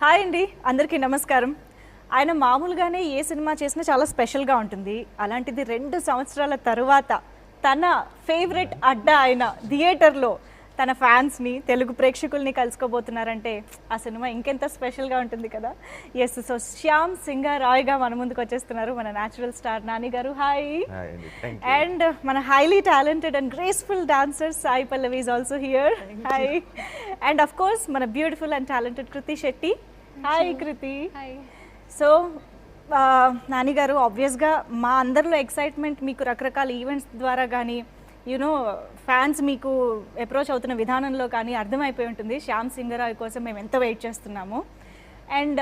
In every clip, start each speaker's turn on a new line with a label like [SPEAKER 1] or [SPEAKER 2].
[SPEAKER 1] Hi అండి, అందరికీ నమస్కారం. ఆయన మామూలుగానే ఏ సినిమా చేసినా చాలా స్పెషల్గా ఉంటుంది. అలాంటిది 2 సంవత్సరాల తరువాత తన ఫేవరెట్ అడ్డా అయిన థియేటర్లో తన ఫ్యాన్స్ని, తెలుగు ప్రేక్షకుల్ని కలుసుకోబోతున్నారంటే ఆ సినిమా ఇంకెంత స్పెషల్గా ఉంటుంది కదా. ఎస్, సో శ్యామ్ సింగారాయ్గా మన ముందుకు వచ్చేస్తున్నారు మన న్యాచురల్ స్టార్ నాని గారు. హాయ్. అండ్ మన highly talented and graceful dancer Sai Pallavi is also here. Hi. And of course మన beautiful and talented Krithi Shetty. Hi Krithi. So Nani గారు, ఆబ్వియస్గా మా అందరిలో ఎక్సైట్మెంట్ మీకు రకరకాల ఈవెంట్స్ ద్వారా కానీ యూనో ఫ్యాన్స్ మీకు అప్రోచ్ అవుతున్న విధానంలో కానీ అర్థమైపోయి ఉంటుంది శ్యామ్ సింగరాయ్ కోసం మేము ఎంత వెయిట్ చేస్తున్నాము. అండ్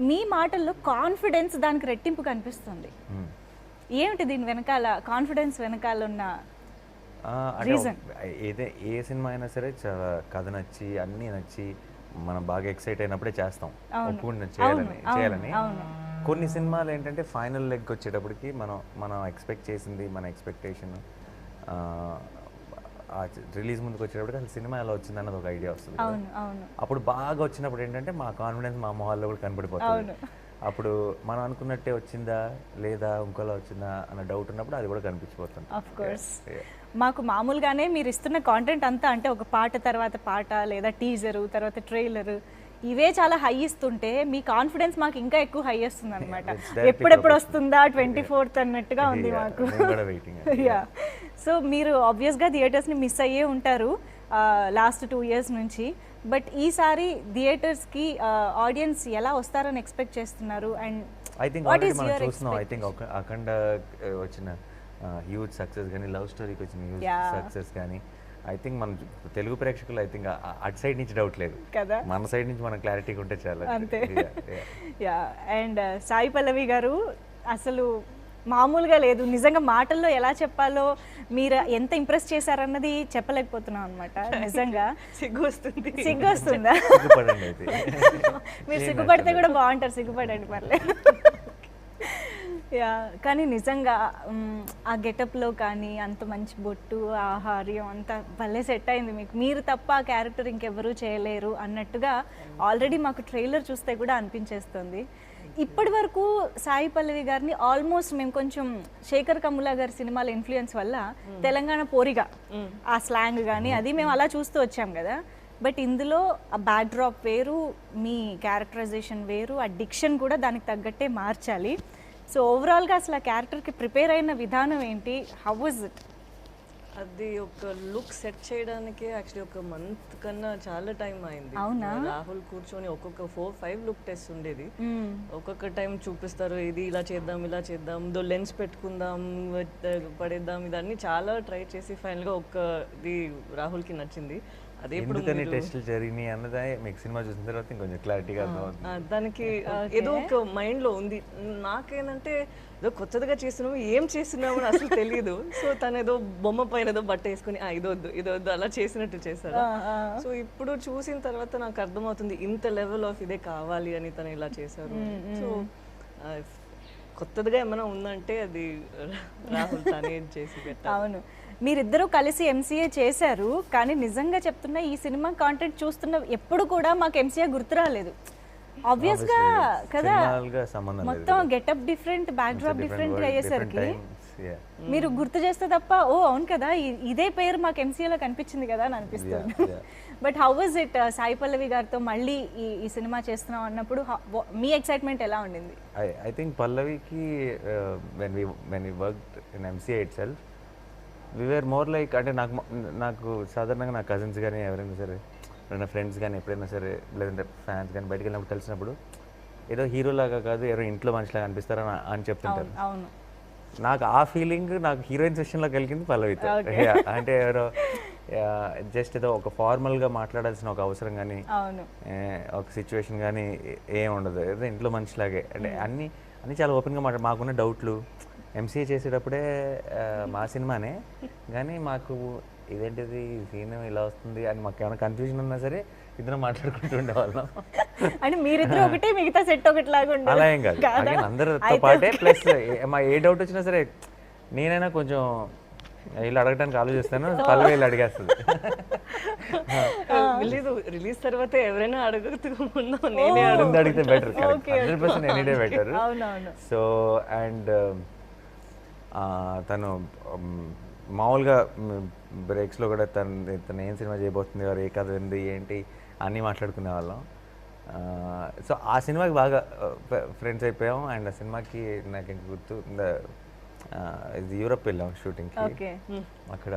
[SPEAKER 1] మీ మాటల్లో కాన్ఫిడెన్స్ దానికి రెట్టింపు కనిపిస్తుంది. ఏమిటి దీని వెనకాల కాన్ఫిడెన్స్ వెనకాల ఉన్న రీజన్?
[SPEAKER 2] ఏ సినిమా అయినా సరే చాలా కథ నచ్చి అన్నీ నచ్చి మనం బాగా ఎక్సైట్ అయినప్పుడే చేస్తాం, ఒప్పుకుంటే చేయాలని. కొన్ని సినిమాలు ఏంటంటే ఫైనల్ లెగ్ వచ్చేటప్పటికి మనం ఎక్స్పెక్ట్ చేసింది, మన ఎక్స్పెక్టేషన్ రిలీజ్ ముందుకు వచ్చేటప్పటికి అసలు సినిమా ఎలా వచ్చింది అన్నది ఒక ఐడియా వస్తుంది. అప్పుడు బాగా వచ్చినప్పుడు ఏంటంటే మా కాన్ఫిడెన్స్ మా మొహాల్లో కూడా కనపడిపోతుంది. అప్పుడు మనం అనుకున్నట్టే వచ్చిందా లేదా ఇంకోలా వచ్చిందా అన్న డౌట్ ఉన్నప్పుడు అది కూడా కనిపించిపోతుంది.
[SPEAKER 1] ఆఫ్ కోర్స్ మాకు మామూలుగానే మీరు ఇస్తున్న కాంటెంట్ అంతా అంటే ఒక పాట తర్వాత పాట లేదా టీజరు తర్వాత ట్రైలరు ఇవే చాలా హై ఇస్తుంటే మీ కాన్ఫిడెన్స్ మాకు ఇంకా ఎక్కువ హై వస్తుంది అనమాట. ఎప్పుడెప్పుడు వస్తుందా 24th అన్నట్టుగా ఉంది మాకు. యా, సో మీరు ఆబ్వియస్గా థియేటర్స్ని మిస్ అయ్యే ఉంటారు లాస్ట్ 2 years నుంచి. బట్ ఈసారి థియేటర్స్కి ఆడియన్స్ ఎలా వస్తారని ఎక్స్పెక్ట్ చేస్తున్నారు? అండ్
[SPEAKER 2] ఐ థింక్ ఆల్రెడీ మనం చూస్తున్నాం. ఐ థింక్ అఖండ వచ్చిన హ్యూజ్ సక్సెస్ కానీ, లవ్ స్టోరీకి వచ్చిన హ్యూజ్ సక్సెస్ కానీ, ఐ థింక్ మన తెలుగు ప్రేక్షకులు ఐ థింక్ అటు సైడ్ నుంచి డౌట్ లేదు కదా, మన సైడ్ నుంచి మనం క్లారిటీగా ఉంటే చాలా
[SPEAKER 1] అంతే. యా, అండ్ సాయి పల్లవి గారు అసలు మామూలుగా లేదు. నిజంగా మాటల్లో ఎలా చెప్పాలో, మీరు ఎంత ఇంప్రెస్ చేశారన్నది చెప్పలేకపోతున్నాం అనమాట. నిజంగా సిగ్గు వస్తుందా? మీరు సిగ్గుపడితే కూడా బాగుంటారు, సిగ్గుపడండి పర్లేదు. యా, కానీ నిజంగా ఆ గెటప్లో కానీ అంత మంచి బొట్టు, ఆహార్యం అంతా భలే సెట్ అయింది మీకు. మీరు తప్ప ఆ క్యారెక్టర్ ఇంకెవరూ చేయలేరు అన్నట్టుగా ఆల్రెడీ మాకు ట్రైలర్ చూస్తే కూడా అనిపించేస్తుంది. ఇప్పటి వరకు సాయి పల్లవి గారిని ఆల్మోస్ట్ మేము కొంచెం శేఖర్ కమ్ముల గారి సినిమాల ఇన్ఫ్లుయెన్స్ వల్ల తెలంగాణ పోరిగా ఆ స్లాంగ్ కానీ అది మేము అలా చూస్తూ వచ్చాం కదా. బట్ ఇందులో ఆ బ్యాక్ డ్రాప్ వేరు, మీ క్యారెక్టరైజేషన్ వేరు, ఆ డిక్షన్ కూడా దానికి తగ్గట్టే మార్చాలి. సో ఓవరాల్గా అసలు ఆ క్యారెక్టర్కి ప్రిపేర్ అయిన విధానం ఏంటి? How was it?
[SPEAKER 3] అది ఒక లుక్ సెట్ చేయడానికి యాక్చువల్లీ ఒక మంత్ కన్నా చాలా టైం అయింది. రాహుల్ కూర్చొని ఒక్కొక్క 4-5 లుక్ టెస్ట్ ఉండేది. ఒక్కొక్క టైం చూపిస్తారు, ఇది ఇలా చేద్దాం, ఇలా చేద్దాం, లెన్స్ పెట్టుకుందాం, పడేద్దాం, ఇదన్నీ చాలా ట్రై చేసి ఫైనల్గా ఒక్కది రాహుల్కి నచ్చింది. అదే
[SPEAKER 2] ఎందుకని టెస్టులు జరిగినాయి అన్నదే మీకు సినిమా చూసిన తర్వాత ఇంకొంచెం క్లారిటీగా అర్థమవుతుంది.
[SPEAKER 3] దానికి ఏదో ఒక మైండ్లో ఉంది. నాకేంటంటే ఏదో కొత్తగా చేస్తున్నాము, ఏం చేస్తున్నాము అని అసలు తెలియదు. సో తను ఏదో బొమ్మ పైన ఏదో బట్ట వేసుకుని ఇదొద్దు అలా చేసినట్టు చేశారు. సో ఇప్పుడు చూసిన తర్వాత నాకు అర్థమవుతుంది ఇంత లెవెల్ ఆఫ్ ఇదే కావాలి అని తను ఇలా చేశారు. సో కొత్తగా ఏమైనా ఉందంటే అది రాహుల్ తనే చేసి పెట్టారు.
[SPEAKER 1] అవును, మీరిద్దరూ కలిసి ఎంసీఏ చేశారు, కానీ నిజంగా చెప్తున్నా ఈ సినిమా కాంటెంట్ చూస్తున్న ఎప్పుడు కూడా మాకు ఎంసీఏ గుర్తు రాలేదు. ఆబ్వియస్గా కదా, మొత్తం getup different, back drop different అయ్యేసరికి మీరు గుర్తు చేస్తే తప్ప ఓ అవును కదా ఇదే పేరు మాకు ఎంసీఏలో కనిపించింది కదా అని అనిపిస్తుంది. But how was it Sai Pallavi గారితో మళ్ళీ ఈ సినిమా చేస్తున్నాం అన్నప్పుడు మీ ఎక్సైట్మెంట్ ఎలా ఉండింది?
[SPEAKER 2] ఐ థింక్ పల్లవికి when we worked in MCA itself we were more like, అంటే నాకు సాధారణంగా నా కజిన్స్ కానీ ఎవరైనా సరే, నా ఫ్రెండ్స్ కానీ ఎప్పుడైనా సరే, లేదంటే ఫ్యాన్స్ కానీ బయటకు వెళ్ళినప్పుడు కలిసినప్పుడు ఏదో హీరోలాగా కాదు ఎవరో ఇంట్లో మనిషిలాగా అనిపిస్తారని అని చెప్తుంటారు. నాకు ఆ ఫీలింగ్ నాకు హీరోయిన్ సెషన్లో కలిగింది పల్లవితో. అంటే ఎవరో జస్ట్ ఏదో ఒక ఫార్మల్గా మాట్లాడాల్సిన ఒక అవసరం కానీ ఒక సిచ్యువేషన్ కానీ ఏం ఉండదు, ఏదో ఇంట్లో మనిషిలాగే. అంటే అన్నీ చాలా ఓపెన్గా మాకున్న డౌట్లు ఎంసీఏ చేసేటప్పుడే మా సినిమానే కానీ మాకు ఇదేంటిది సీన్ ఇలా వస్తుంది అని మాకు ఏమైనా కన్ఫ్యూజన్ ఉన్నా సరే ఇద్దరు మాట్లాడుకుంటూ ఉండేవాళ్ళం.
[SPEAKER 1] అంటే మీరిద్దరు ఒకటే, మిగతా సెట్ ఒకటిలాగా ఉండేది.
[SPEAKER 2] అలా ఏం కాదు, అందరితో పాటే. ప్లస్ మా ఏ డౌట్ వచ్చినా సరే నేనైనా కొంచెం వీళ్ళు అడగడానికి ఆలోచిస్తాను, పల్లవి వీళ్ళు అడిగేస్తుంది.
[SPEAKER 3] తెలీదు రిలీజ్ తర్వాత ఎవరైనా అడుగుతూ ముందు నేనే
[SPEAKER 2] ముందు అడిగితే better,
[SPEAKER 1] Okay,
[SPEAKER 2] 100% any day better.
[SPEAKER 1] అవునవును.
[SPEAKER 2] సో అండ్ తను మామూలుగా బ్రేక్స్లో కూడా తను ఏం సినిమా చేయబోతుంది, వారు ఏ కథ ఉంది ఏంటి అన్నీ మాట్లాడుకునే వాళ్ళం. సో ఆ సినిమాకి బాగా ఫ్రెండ్స్ అయిపోయాం. అండ్ ఆ సినిమాకి నాకు ఇంక గుర్తు ఇది యూరప్ వెళ్ళాం షూటింగ్కి.
[SPEAKER 1] ఓకే.
[SPEAKER 2] అక్కడ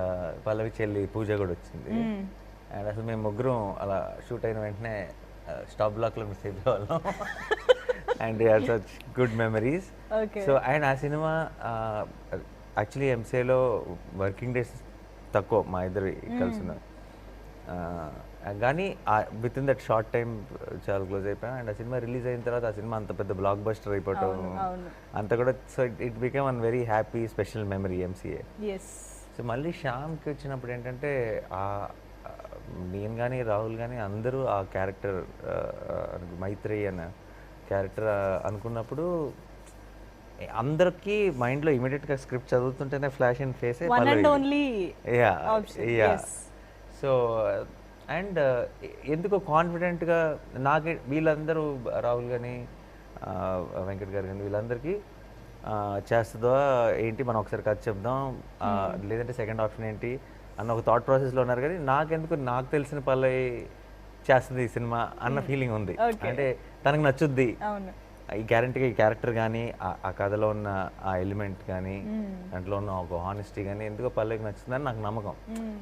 [SPEAKER 2] పల్లవి చెల్లి పూజ కూడా వచ్చింది. అండ్ అసలు మేము ముగ్గురం అలా షూట్ అయిన వెంటనే స్టాప్ బ్లాక్లో మిస్ అయిపోయేవాళ్ళం. And such good memories.
[SPEAKER 1] Okay.
[SPEAKER 2] So and ఆ సినిమా యాక్చువల్లీ ఎంసీఏలో వర్కింగ్ డేస్ తక్కువ మా ఇద్దరు కలిసిన, కానీ with in that short time చాలా క్లోజ్ అయిపోయాం. అండ్ ఆ సినిమా రిలీజ్ అయిన తర్వాత ఆ సినిమా అంత పెద్ద బ్లాక్ బస్టర్ అయిపోవటం అంత కూడా, so it became one very happy special memory MCA. So మళ్ళీ శ్యామ్కి వచ్చినప్పుడు ఏంటంటే నేను కానీ రాహుల్ కానీ అందరూ ఆ క్యారెక్టర్ మైత్రి అన్న క్యారెక్టర్ అనుకున్నప్పుడు అందరికీ మైండ్లో ఇమీడియట్గా స్క్రిప్ట్ చదువుతుంటేనే flash and face. So and ఎందుకో కాన్ఫిడెంట్గా నాకే వీళ్ళందరూ రాహుల్ కానీ వెంకట్ గారు కానీ వీళ్ళందరికీ చేస్తుందో ఏంటి మనం ఒకసారి కథ చెప్దాం, లేదంటే సెకండ్ ఆప్షన్ ఏంటి అన్న ఒక థాట్ ప్రాసెస్లో ఉన్నారు. కానీ నాకెందుకు నాకు తెలిసిన పల్లవి చేస్తుంది ఈ సినిమా అన్న ఫీలింగ్ ఉంది. అంటే తనకు నచ్చుద్ది ఈ గ్యారంటీగా ఈ క్యారెక్టర్ కానీ ఆ కథలో ఉన్న ఆ ఎలిమెంట్ కానీ దాంట్లో ఉన్న ఒక హానెస్టీ కానీ ఎందుకో పల్లవికి నచ్చుతుందని నాకు నమ్మకం.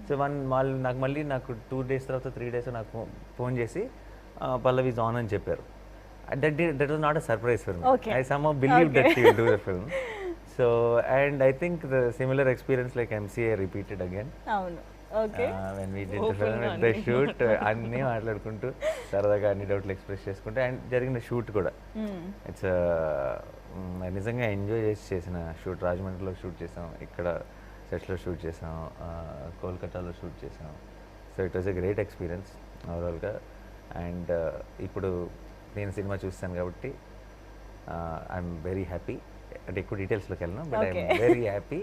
[SPEAKER 2] సో నాకు 2 days తర్వాత 3 days నాకు ఫోన్ చేసి పల్లవి ఈజ్ ఆన్ అని చెప్పారు. That was not a surprise for me. I somehow believe that she will do the film. So and I think the similar experience like MCA repeated again. when we did the film at the shoot అన్నీ మాట్లాడుకుంటూ సరదాగా అన్ని డౌట్లు express చేసుకుంటూ and జరిగిన shoot కూడా it's నిజంగా enjoy చేసిన షూట్. రాజమండ్రిలో షూట్ చేసాం, ఇక్కడ సెట్లో షూట్ చేసాం, కోల్కతాలో షూట్ చేసాం. So it was a great experience ఓవరాల్గా. అండ్ ఇప్పుడు నేను సినిమా చూస్తాను కాబట్టి ఐఎమ్ వెరీ హ్యాపీ. అంటే ఎక్కువ డీటెయిల్స్లోకి వెళ్ళను, but I'm very happy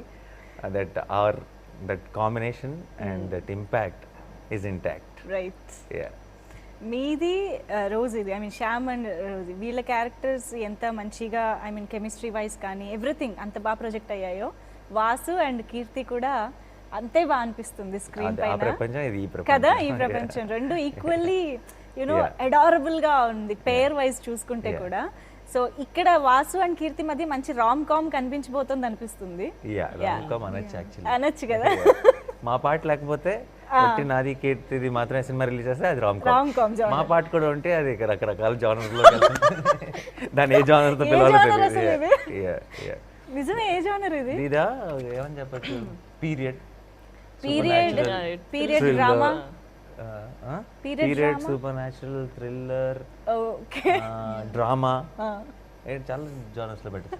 [SPEAKER 2] that combination and that impact is intact.
[SPEAKER 1] Right.
[SPEAKER 2] Yeah.
[SPEAKER 1] మీది రోజ్ ఇది, I mean Shyam and rose వీళ్ళ క్యారెక్టర్స్ ఎంత మంచిగా ఐ మీన్ కెమిస్ట్రీ వైజ్ కానీ ఎవ్రీథింగ్ అంత బాగా ప్రొజెక్ట్ అయ్యాయో, వాసు అండ్ కీర్తి కూడా అంతే బాగా అనిపిస్తుంది స్క్రీన్ పైన కదా. ఈ ప్రపంచం రెండు ఈక్వల్లీ యునో అడారబుల్ గా ఉంది పేర్ వైజ్ చూసుకుంటే కూడా. సో ఇక్కడ వాసు అండ్ కీర్తి మధ్య మంచి రామ్ కామ్ కనిపించబోతుంది అనిపిస్తుంది. అనొచ్చు కదా.
[SPEAKER 2] మా పాట లేకపోతే నాది కీర్తిది మాత్రమే సినిమా రిలీజ్ చేస్తే అది రామ్ కామ్. మా పాట కూడా ఉంటే అది రకరకాల జానర్లో దాని ఏ జానర్తో పిలవాలి.
[SPEAKER 1] నిజమే, ఏ జానర్ ఇది?
[SPEAKER 2] ఇదా ఏమని చెప్పచ్చు, period
[SPEAKER 1] drama,
[SPEAKER 2] period, super natural, thriller, drama, చాలా జానర్స్ లో పెట్టారు.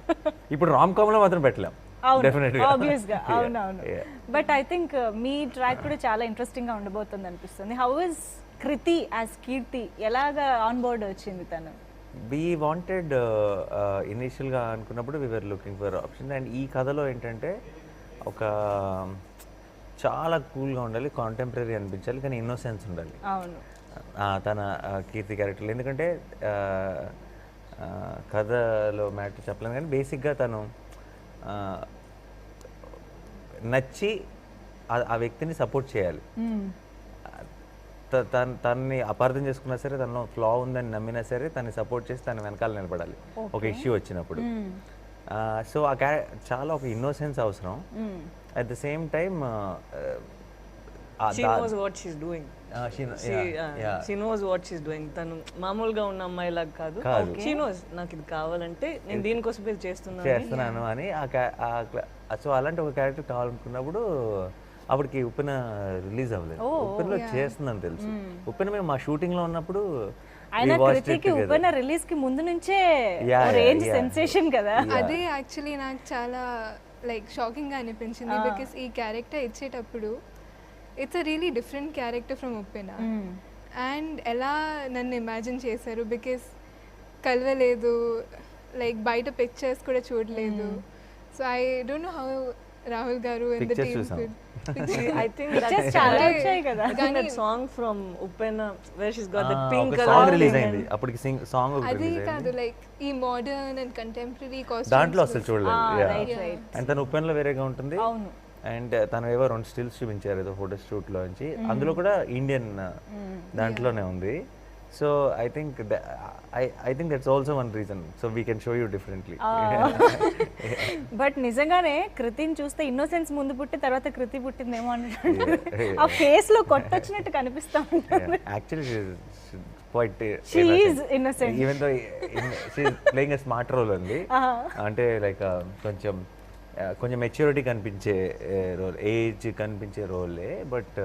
[SPEAKER 2] ఇప్పుడు రామ్ కామ్ లో మాత్రం పెట్టలేం.
[SPEAKER 1] అవునవును. బట్ ఐ థింక్ మీ ట్రాక్ కూడా చాలా ఇంట్రెస్టింగ్ గా ఉండబోతుంది అనిపిస్తుంది. How is Krithi as Keerthi, ఎలాగా ఆన్ బోర్డ్ వచ్చింది తను?
[SPEAKER 2] వి వాంటెడ్ ఇనీషియల్గా అనుకున్నప్పుడు we were looking for option. And ఈ కథలో ఏంటంటే ఒక చాలా కూల్గా ఉండాలి, కాంటెంపరీ అనిపించాలి, కానీ ఇన్నోసెన్స్ ఉండాలి తన కీర్తి క్యారెక్టర్లు. ఎందుకంటే కథలో మ్యాటర్ చెప్పలేను, కానీ బేసిక్గా తను నచ్చి ఆ వ్యక్తిని సపోర్ట్ చేయాలి. తనని అపార్థం చేసుకున్నా సరే, తనలో ఫ్లా ఉందని నమ్మినా సరే తనని సపోర్ట్ చేసి తన వెనకాల నిలబడాలి ఒక ఇష్యూ వచ్చినప్పుడు. సో ఆ చాలా ఒక ఇన్నోసెన్స్ అవసరం. At the same time,
[SPEAKER 3] she knows what she's doing. She knows what she's doing. తను మామూలుగా ఉన్న అమ్మాయిలాగా కాదు. She knows నాకు ఇది కావాలంటే నేను దీనికోసం చేస్తున్నాను
[SPEAKER 2] అని. సో అలాంటి ఒక క్యారెక్టర్ కావాలనుకున్నప్పుడు అప్పటికి ఉప్పెన రిలీజ్ అవ్వలేదు. ఉప్పెనలో చేస్తుందని తెలుసు. ఉప్పెన మేము మా షూటింగ్ లో ఉన్నప్పుడు
[SPEAKER 1] ఉప్పెన రిలీజ్ కి ముందు నుంచే రేంజ్ సెన్సేషన్ కదా.
[SPEAKER 4] అదే యాక్చువల్లీ నాకు చాలా లైక్ షాకింగ్గా అనిపించింది. బికాస్ ఈ క్యారెక్టర్ ఇచ్చేటప్పుడు it's a really different character from Uppena. And ఎలా నన్ను ఇమాజిన్ చేశారు, బికాస్ కలవలేదు, లైక్ బయట పిక్చర్స్ కూడా చూడలేదు. So I don't know how Rahul గారు and the
[SPEAKER 2] Pictures
[SPEAKER 4] team
[SPEAKER 2] చూసాం.
[SPEAKER 3] I think
[SPEAKER 1] Pictures
[SPEAKER 3] that's
[SPEAKER 1] చాలా వచ్చాయి కదా.
[SPEAKER 3] that song from Upena where she's got that
[SPEAKER 2] Ah,
[SPEAKER 3] pink
[SPEAKER 2] ఒక
[SPEAKER 3] color
[SPEAKER 2] సాంగ్ రిలీజ్
[SPEAKER 3] thing
[SPEAKER 2] అయింది అప్పటికి సాంగ్ ఒకటి
[SPEAKER 4] అది
[SPEAKER 2] రిలీజ్
[SPEAKER 4] కాదు
[SPEAKER 2] అయింది
[SPEAKER 4] లైక్ ఈ మోడర్న్ అండ్ కంటెంపరీ
[SPEAKER 2] దాంట్లో అసలు
[SPEAKER 4] కాస్ట్యూమ్స్
[SPEAKER 2] చూడలేదు
[SPEAKER 1] రైట్ రైట్
[SPEAKER 2] అండ్ తన ఉపెన్లో వేరేగా ఉంటుంది
[SPEAKER 1] అవును
[SPEAKER 2] అండ్ తను ఏవో 2 స్టిల్స్ చూపించారు ఏదో ఫోటో షూట్లో నుంచి అందులో కూడా ఇండియన్ దాంట్లోనే ఉంది so I think that's also one reason so we can show you differently
[SPEAKER 1] but నిజంగానే కృతిని చూస్తే ఇన్నోసెన్స్ ముందు పుట్టి తర్వాత కృతి పుట్టిందేమో అన్నట్టు ఆ ఫేస్ లో కొట్టొచ్చినట్టు కనిపిస్తా ఉంటుంది
[SPEAKER 2] actually quite
[SPEAKER 1] She is innocent.
[SPEAKER 2] Even though playing a smart role ఉంది అంటే లైక్ కొంచెం మెచ్యూరిటీ కనిపించే రోల్ ఏజ్ కనిపించే రోలే బట్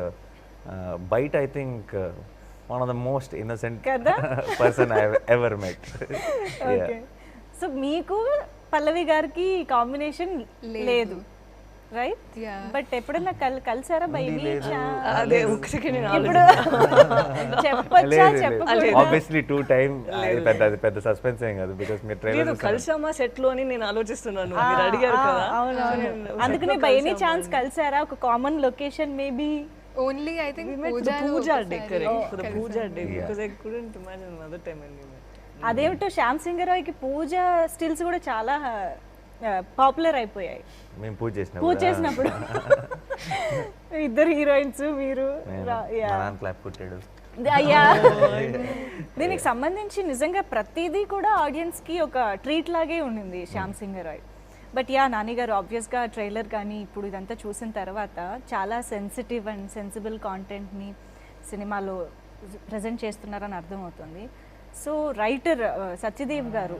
[SPEAKER 2] బయట I think one of the most innocent
[SPEAKER 1] కదా?
[SPEAKER 2] Person I ever met
[SPEAKER 1] okay so మీకు పల్లవి గారికి కాంబినేషన్ లేదు రైట్
[SPEAKER 4] Yeah.
[SPEAKER 1] బట్ ఎప్పుడన్నా కలిసారా బై
[SPEAKER 3] అదే ఒకసారి నేను
[SPEAKER 1] ఇప్పుడు చెప్పొచ్చా చెప్పకూడదా
[SPEAKER 2] ఆబ్వియస్లీ 2 టైమ్ పెద్ద సస్పెన్స్ ఏం కాదు బికాస్ మీరు
[SPEAKER 3] లేదు
[SPEAKER 2] ట్రైలర్
[SPEAKER 3] కలిసామా సెట్ లో అని నేను ఆలోచిస్తున్నాను మీరు అడిగారు కదా
[SPEAKER 1] అవునవును అందుకనే బై ఎనీ ఛాన్స్ కలిసారా ఒక common location maybe
[SPEAKER 4] only I think
[SPEAKER 3] puja day correct for the puja day because I couldn't imagine another time అండి
[SPEAKER 1] అదేమిటో శ్యామ్ సింగరాయ్కి పూజ స్టిల్స్ కూడా చాలా పాపులర్ అయిపోయాయి
[SPEAKER 2] మేము పూజ
[SPEAKER 1] పూజ
[SPEAKER 2] చేసినప్పుడు
[SPEAKER 1] చేసినప్పుడు ఇద్దరు హీరోయిన్స్ మీరు
[SPEAKER 2] క్లాప్ కొట్టాడు
[SPEAKER 1] అయ్యా దీనికి సంబంధించి నిజంగా ప్రతిదీ కూడా ఆడియన్స్ కి ఒక ట్రీట్ లాగే ఉండింది శ్యామ్ సింగరాయ్ బట్ యా నాని గారు ఆబ్వియస్గా ట్రైలర్ కానీ ఇప్పుడు ఇదంతా చూసిన తర్వాత చాలా సెన్సిటివ్ అండ్ సెన్సిబుల్ కాంటెంట్ని సినిమాలో ప్రజెంట్ చేస్తున్నారని అర్థమవుతుంది సో రైటర్ సత్యదేవ్ గారు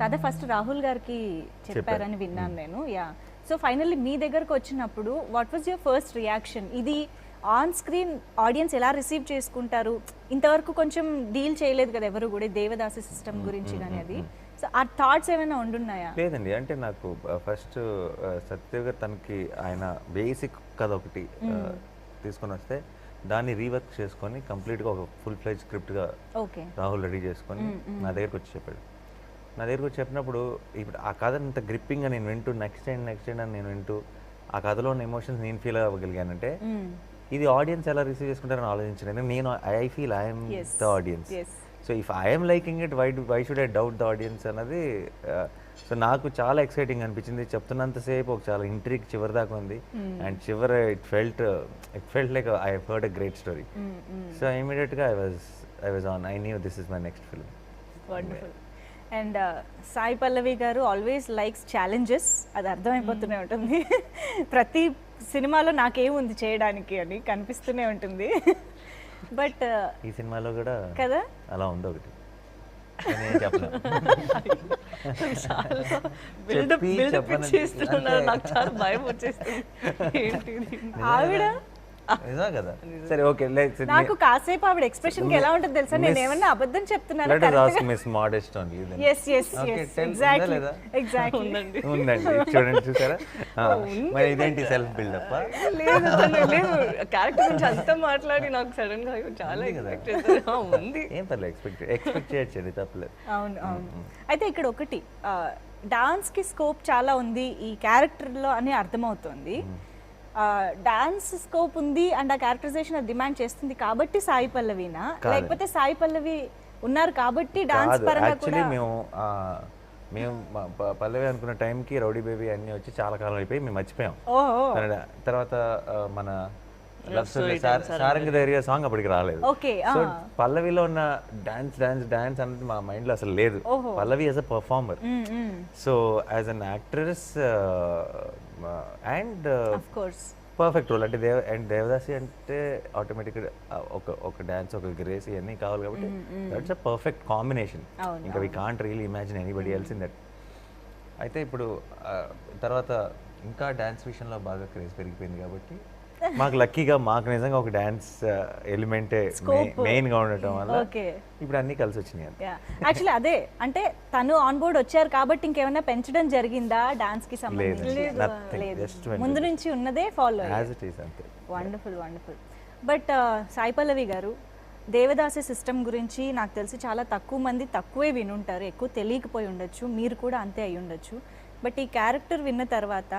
[SPEAKER 1] కథ ఫస్ట్ రాహుల్ గారికి చెప్పారని విన్నాను నేను యా సో ఫైనల్లీ మీ దగ్గరకు వచ్చినప్పుడు what was your first reaction ఇది ఆన్ స్క్రీన్ ఆడియన్స్ ఎలా రిసీవ్ చేసుకుంటారు ఇంతవరకు కొంచెం డీల్ చేయలేదు కదా ఎవరు కూడా దేవదాసి సిస్టమ్ గురించి కానీ అది సో ఆ థాట్స్ ఏమైనా ఉండున్నాయా
[SPEAKER 2] లేదండి అంటే నాకు ఫస్ట్ సత్యదేవ్ గారు తనకి ఆయన బేసిక్ కథ ఒకటి తీసుకొని వస్తే దాన్ని రీవర్క్ చేసుకొని కంప్లీట్గా ఒక ఫుల్ ఫ్లెజ్ స్క్రిప్ట్గా
[SPEAKER 1] ఓకే
[SPEAKER 2] రాహుల్ రెడీ చేసుకొని నా దగ్గరకు వచ్చి చెప్పాడు నా దగ్గరకు వచ్చి చెప్పినప్పుడు ఇప్పుడు ఆ కథ ఇంత గ్రిప్పింగ్గా నేను వింటూ నెక్స్ట్ ఎండ్ అని నేను వింటూ ఆ కథలో ఉన్న ఎమోషన్స్ నేను ఫీల్ అవ్వగలిగానంటే ఇది ఆడియన్స్ ఎలా రిసీవ్ చేసుకుంటారని ఆలోచించలేదు నేను I feel I'm the audience so if I'm liking it why should I doubt the audience అన్నది సో నాకు చాలా ఎక్సైటింగ్ అనిపించింది చెప్తున్నంతసేపు ఒక చాలా ఇంట్రీక్ చివరి దాకా ఉంది అండ్ చివరి it felt like I heard a great story so ఇమీడియట్గా I was on I knew this is my next film
[SPEAKER 1] wonderful and Sai Pallavi గారు ఆల్వేస్ లైక్స్ ఛాలెంజెస్ అది అర్థమైపోతూనే ఉంటుంది ప్రతి సినిమాలో నాకేముంది చేయడానికి అని కనిపిస్తూనే ఉంటుంది బట్
[SPEAKER 2] ఈ సినిమాలో కూడా
[SPEAKER 1] కదా
[SPEAKER 2] అలా ఉంది ఒకటి నేను చెప్పలేను.
[SPEAKER 3] బిల్డప్ చేస్తున్నారు నాకు చాలా భయం వచ్చేస్తుంది ఏంటిది
[SPEAKER 1] ఆవిడ
[SPEAKER 2] నిజమే కదా సరే ఓకే
[SPEAKER 1] నాకు కాసేపు ఆవిడ ఎక్స్ప్రెషన్ కి ఎలా ఉంటుంది తెలుసా నేను ఏమన్నా అబద్ధం చెప్తున్నాను
[SPEAKER 2] let us ask Miss Modest only then.
[SPEAKER 1] Yes exactly
[SPEAKER 2] లేదా?
[SPEAKER 1] ఎగ్జాక్ట్లీ
[SPEAKER 2] ఉందండి చూడండి చూసారా మరి ఇదేంటి సెల్ఫ్ బిల్డప్
[SPEAKER 3] లేదు లేదు క్యారెక్టర్ గురించి అంతా మాట్లాడి నాకు సడన్ గా అయ్యో చాలా ఎక్స్పెక్ట్ చేశాను ఉంది
[SPEAKER 2] ఏం పర్లేదు ఎక్స్పెక్ట్ చేయొచ్చండి తప్పలేదు
[SPEAKER 1] అవును అవును అయితే ఇక్కడ ఒకటి డాన్స్ కి స్కోప్ చాలా ఉంది ఈ క్యారెక్టర్ లో అని అర్థమవుతుంది డాన్స్ స్కోప్ ఉంది అండ్ ఆ క్యారెక్టరైజేషన్ అది డిమాండ్ చేస్తుంది కాబట్టి సాయి పల్లవినా లేకపోతే సాయి పల్లవి ఉన్నారు కాబట్టి డాన్స్
[SPEAKER 2] కాదు
[SPEAKER 1] పరంగా
[SPEAKER 2] యాక్చువల్లీ
[SPEAKER 1] కూడా
[SPEAKER 2] మేము పల్లవి అనుకున్న టైంకి రౌడీ బేబీ అన్నీ వచ్చి చాలా కాలం అయిపోయి మేము మర్చిపోయాం
[SPEAKER 1] ఓహో
[SPEAKER 2] తర్వాత మన సారంగ ధైర్య సాంగ్ అప్పటికి రాలేదు
[SPEAKER 1] ఓకే
[SPEAKER 2] సో పల్లవిలో ఉన్న డాన్స్ అనేది మా మైండ్ లో అసలు లేదు Pallavi as a performer so as an actress and
[SPEAKER 1] of course
[SPEAKER 2] perfect role అంటే దేవదాసి అంటే ఆటోమేటిక్గా ఒక డాన్స్ ఒక గ్రేస్ ఇవన్నీ కావాలి కాబట్టి దట్స్ అ పర్ఫెక్ట్ కాంబినేషన్ ఇంకా we can't really imagine anybody else in that అయితే ఇప్పుడు తర్వాత ఇంకా డాన్స్ విషయంలో బాగా క్రేజ్ పెరిగిపోయింది కాబట్టి మాకు లక్కీగా మాకు నిజంగా ఒక డాన్స్ ఎలిమెంటే మెయిన్ గా ఉండటం వల్ల ఇప్పుడు అన్ని కలిసి వచ్చినాయి
[SPEAKER 1] యాక్చువల్లీ అదే అంటే తను ఆన్ బోర్డ్ వచ్చారు కాబట్టి ఇంకేమైనా పెంచడం జరిగిందా డాన్స్ కి సంబంధించి లేదు ముందు నుంచి ఉన్నదే follow wonderful wonderful but Sai Pallavi గారు దేవదాసి సిస్టమ్ గురించి నాకు తెలిసి చాలా తక్కువ మంది తక్కువే వినుంటారు ఎక్కువ తెలియకపోయి ఉండొచ్చు మీరు కూడా అంతే అయి ఉండొచ్చు బట్ ఈ క్యారెక్టర్ విన్న తర్వాత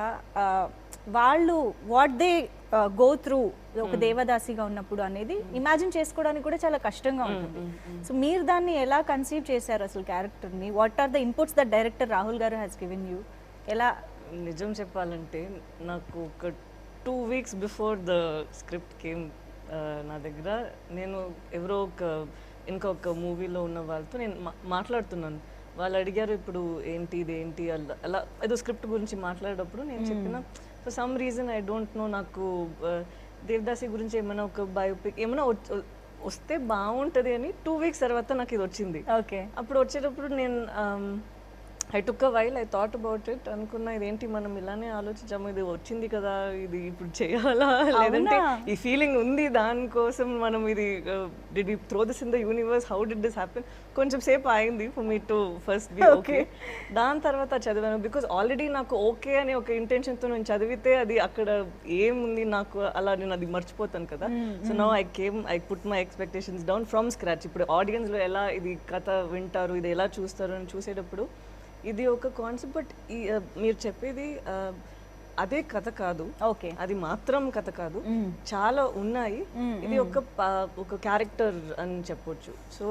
[SPEAKER 1] వాళ్ళు వాట్ దే గో త్రూ ఒక దేవదాసిగా ఉన్నప్పుడు అనేది ఇమాజిన్ చేసుకోవడానికి కూడా చాలా కష్టంగా ఉంటుంది. సో మీరు దాన్ని ఎలా కన్సీవ్ చేశారు అసలు character? What are the inputs the director Rahul garu has given you? ఎలా?
[SPEAKER 3] నిజం చెప్పాలంటే నాకు ఒక 2 weeks before the script came నా దగ్గర, నేను ఎవరో ఇంకొక మూవీలో ఉన్న వాళ్ళతో నేను మాట్లాడుతున్నాను. వాళ్ళు అడిగారు ఇప్పుడు ఏంటి ఇదేంటి అలా ఏదో స్క్రిప్ట్ గురించి మాట్లాడేటప్పుడు నేను చెప్పిన for some reason I don't know, నాకు దేవదాసి గురించి ఏమైనా ఒక బయోపిక్ ఏమైనా వస్తే బాగుంటుంది అని 2 weeks తర్వాత నాకు ఇది వచ్చింది.
[SPEAKER 1] ఓకే.
[SPEAKER 3] అప్పుడు వచ్చేటప్పుడు నేను I took a while, I thought about it. అనుకున్నా ఇదేంటి మనం ఇలానే ఆలోచించాము, ఇది వచ్చింది కదా, ఇది ఇప్పుడు చేయాలా లేదంటే ఈ ఫీలింగ్ ఉంది దానికోసం మనం ఇది did we throw this in the universe, how did this happen? కొంచెం సేపు అయింది for me to first be okay. దాని తర్వాత చదివాను బికాజ్ ఆల్రెడీ నాకు ఓకే అనే ఒక ఇంటెన్షన్తో నేను చదివితే అది అక్కడ ఏముంది నాకు అలా నేను అది మర్చిపోతాను కదా. So now I put my expectations down from scratch. ఇప్పుడు ఆడియన్స్లో ఎలా ఇది కథ వింటారు, ఇది ఎలా చూస్తారు అని చూసేటప్పుడు ఇది ఒక కాన్సెప్ట్. బట్ మీరు చెప్పేది అదే కథ కాదు,
[SPEAKER 1] ఓకే,
[SPEAKER 3] అది మాత్రం కథ కాదు, చాలా ఉన్నాయి. ఇది ఒక క్యారెక్టర్ అని చెప్పొచ్చు. సో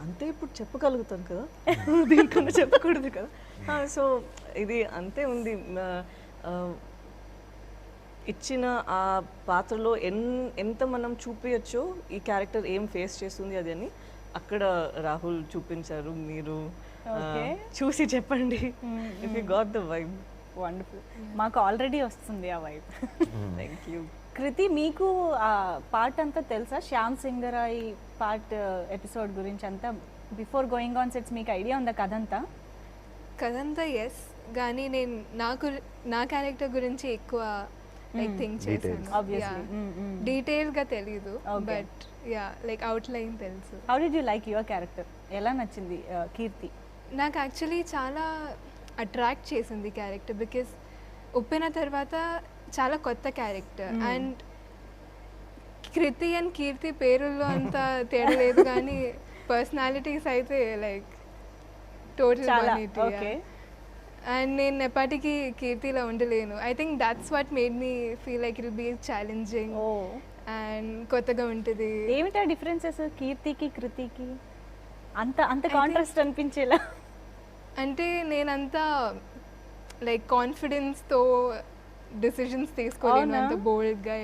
[SPEAKER 3] అంతే ఇప్పుడు చెప్పగలుగుతాను కదా, దీనికన్నా చెప్పకూడదు కదా. సో ఇది అంతే ఉంది. ఇచ్చిన ఆ పాత్రలో ఎంత మనం చూపించచ్చో ఈ క్యారెక్టర్ ఏం ఫేస్ చేస్తుంది అది అని అక్కడ రాహుల్ చూపించారు. మీరు చూసి చెప్పండి if you got the vibe.
[SPEAKER 1] Wonderful. మాకు ఆల్రెడీ వస్తుంది ఆ వైబ్.
[SPEAKER 3] Thank you.
[SPEAKER 1] కృతి, మీకు ఆ పార్ట్ అంతా తెలుసా? శ్యామ్ సింగరాయ్ పార్ట్ ఎపిసోడ్ గురించి అంతా బిఫోర్ గోయింగ్ ఆన్ సెట్స్ మీకు ఐడియా ఉందా కథంతా?
[SPEAKER 4] కథంతా ఎస్, కానీ నేను నా క్యారెక్టర్ గురించి ఎక్కువ లైక్ థింక్ చేశాను. డీటెయిల్గా తెలీదు, బట్ యా లైక్ అవుట్లైన్ తెలుసు.
[SPEAKER 1] How did you like your character? ఎలా నచ్చింది కీర్తి?
[SPEAKER 4] నాకు యాక్చువల్లీ చాలా అట్రాక్ట్ చేసింది క్యారెక్టర్, బికాస్ ఉప్పెన తర్వాత చాలా కొత్త క్యారెక్టర్. అండ్ కృతి అండ్ కీర్తి పేరుల్లో అంత తేడా లేదు, కానీ పర్సనాలిటీస్ అయితే లైక్ టోటల్. అండ్ నేను ఎప్పటికీ కీర్తిలో ఉండలేను. I think that's what made me feel like it will be challenging and కొత్తగా ఉంటుంది.
[SPEAKER 1] ఏమిటా డిఫరెన్సెస్ కీర్తికి కృతికి? అంత కాంట్రాస్ట్ అనిపించేలా?
[SPEAKER 4] అంటే నేనంతా లైక్ కాన్ఫిడెన్స్తో డిసిజన్స్ తీసుకోలేను అంత బోల్డ్గా.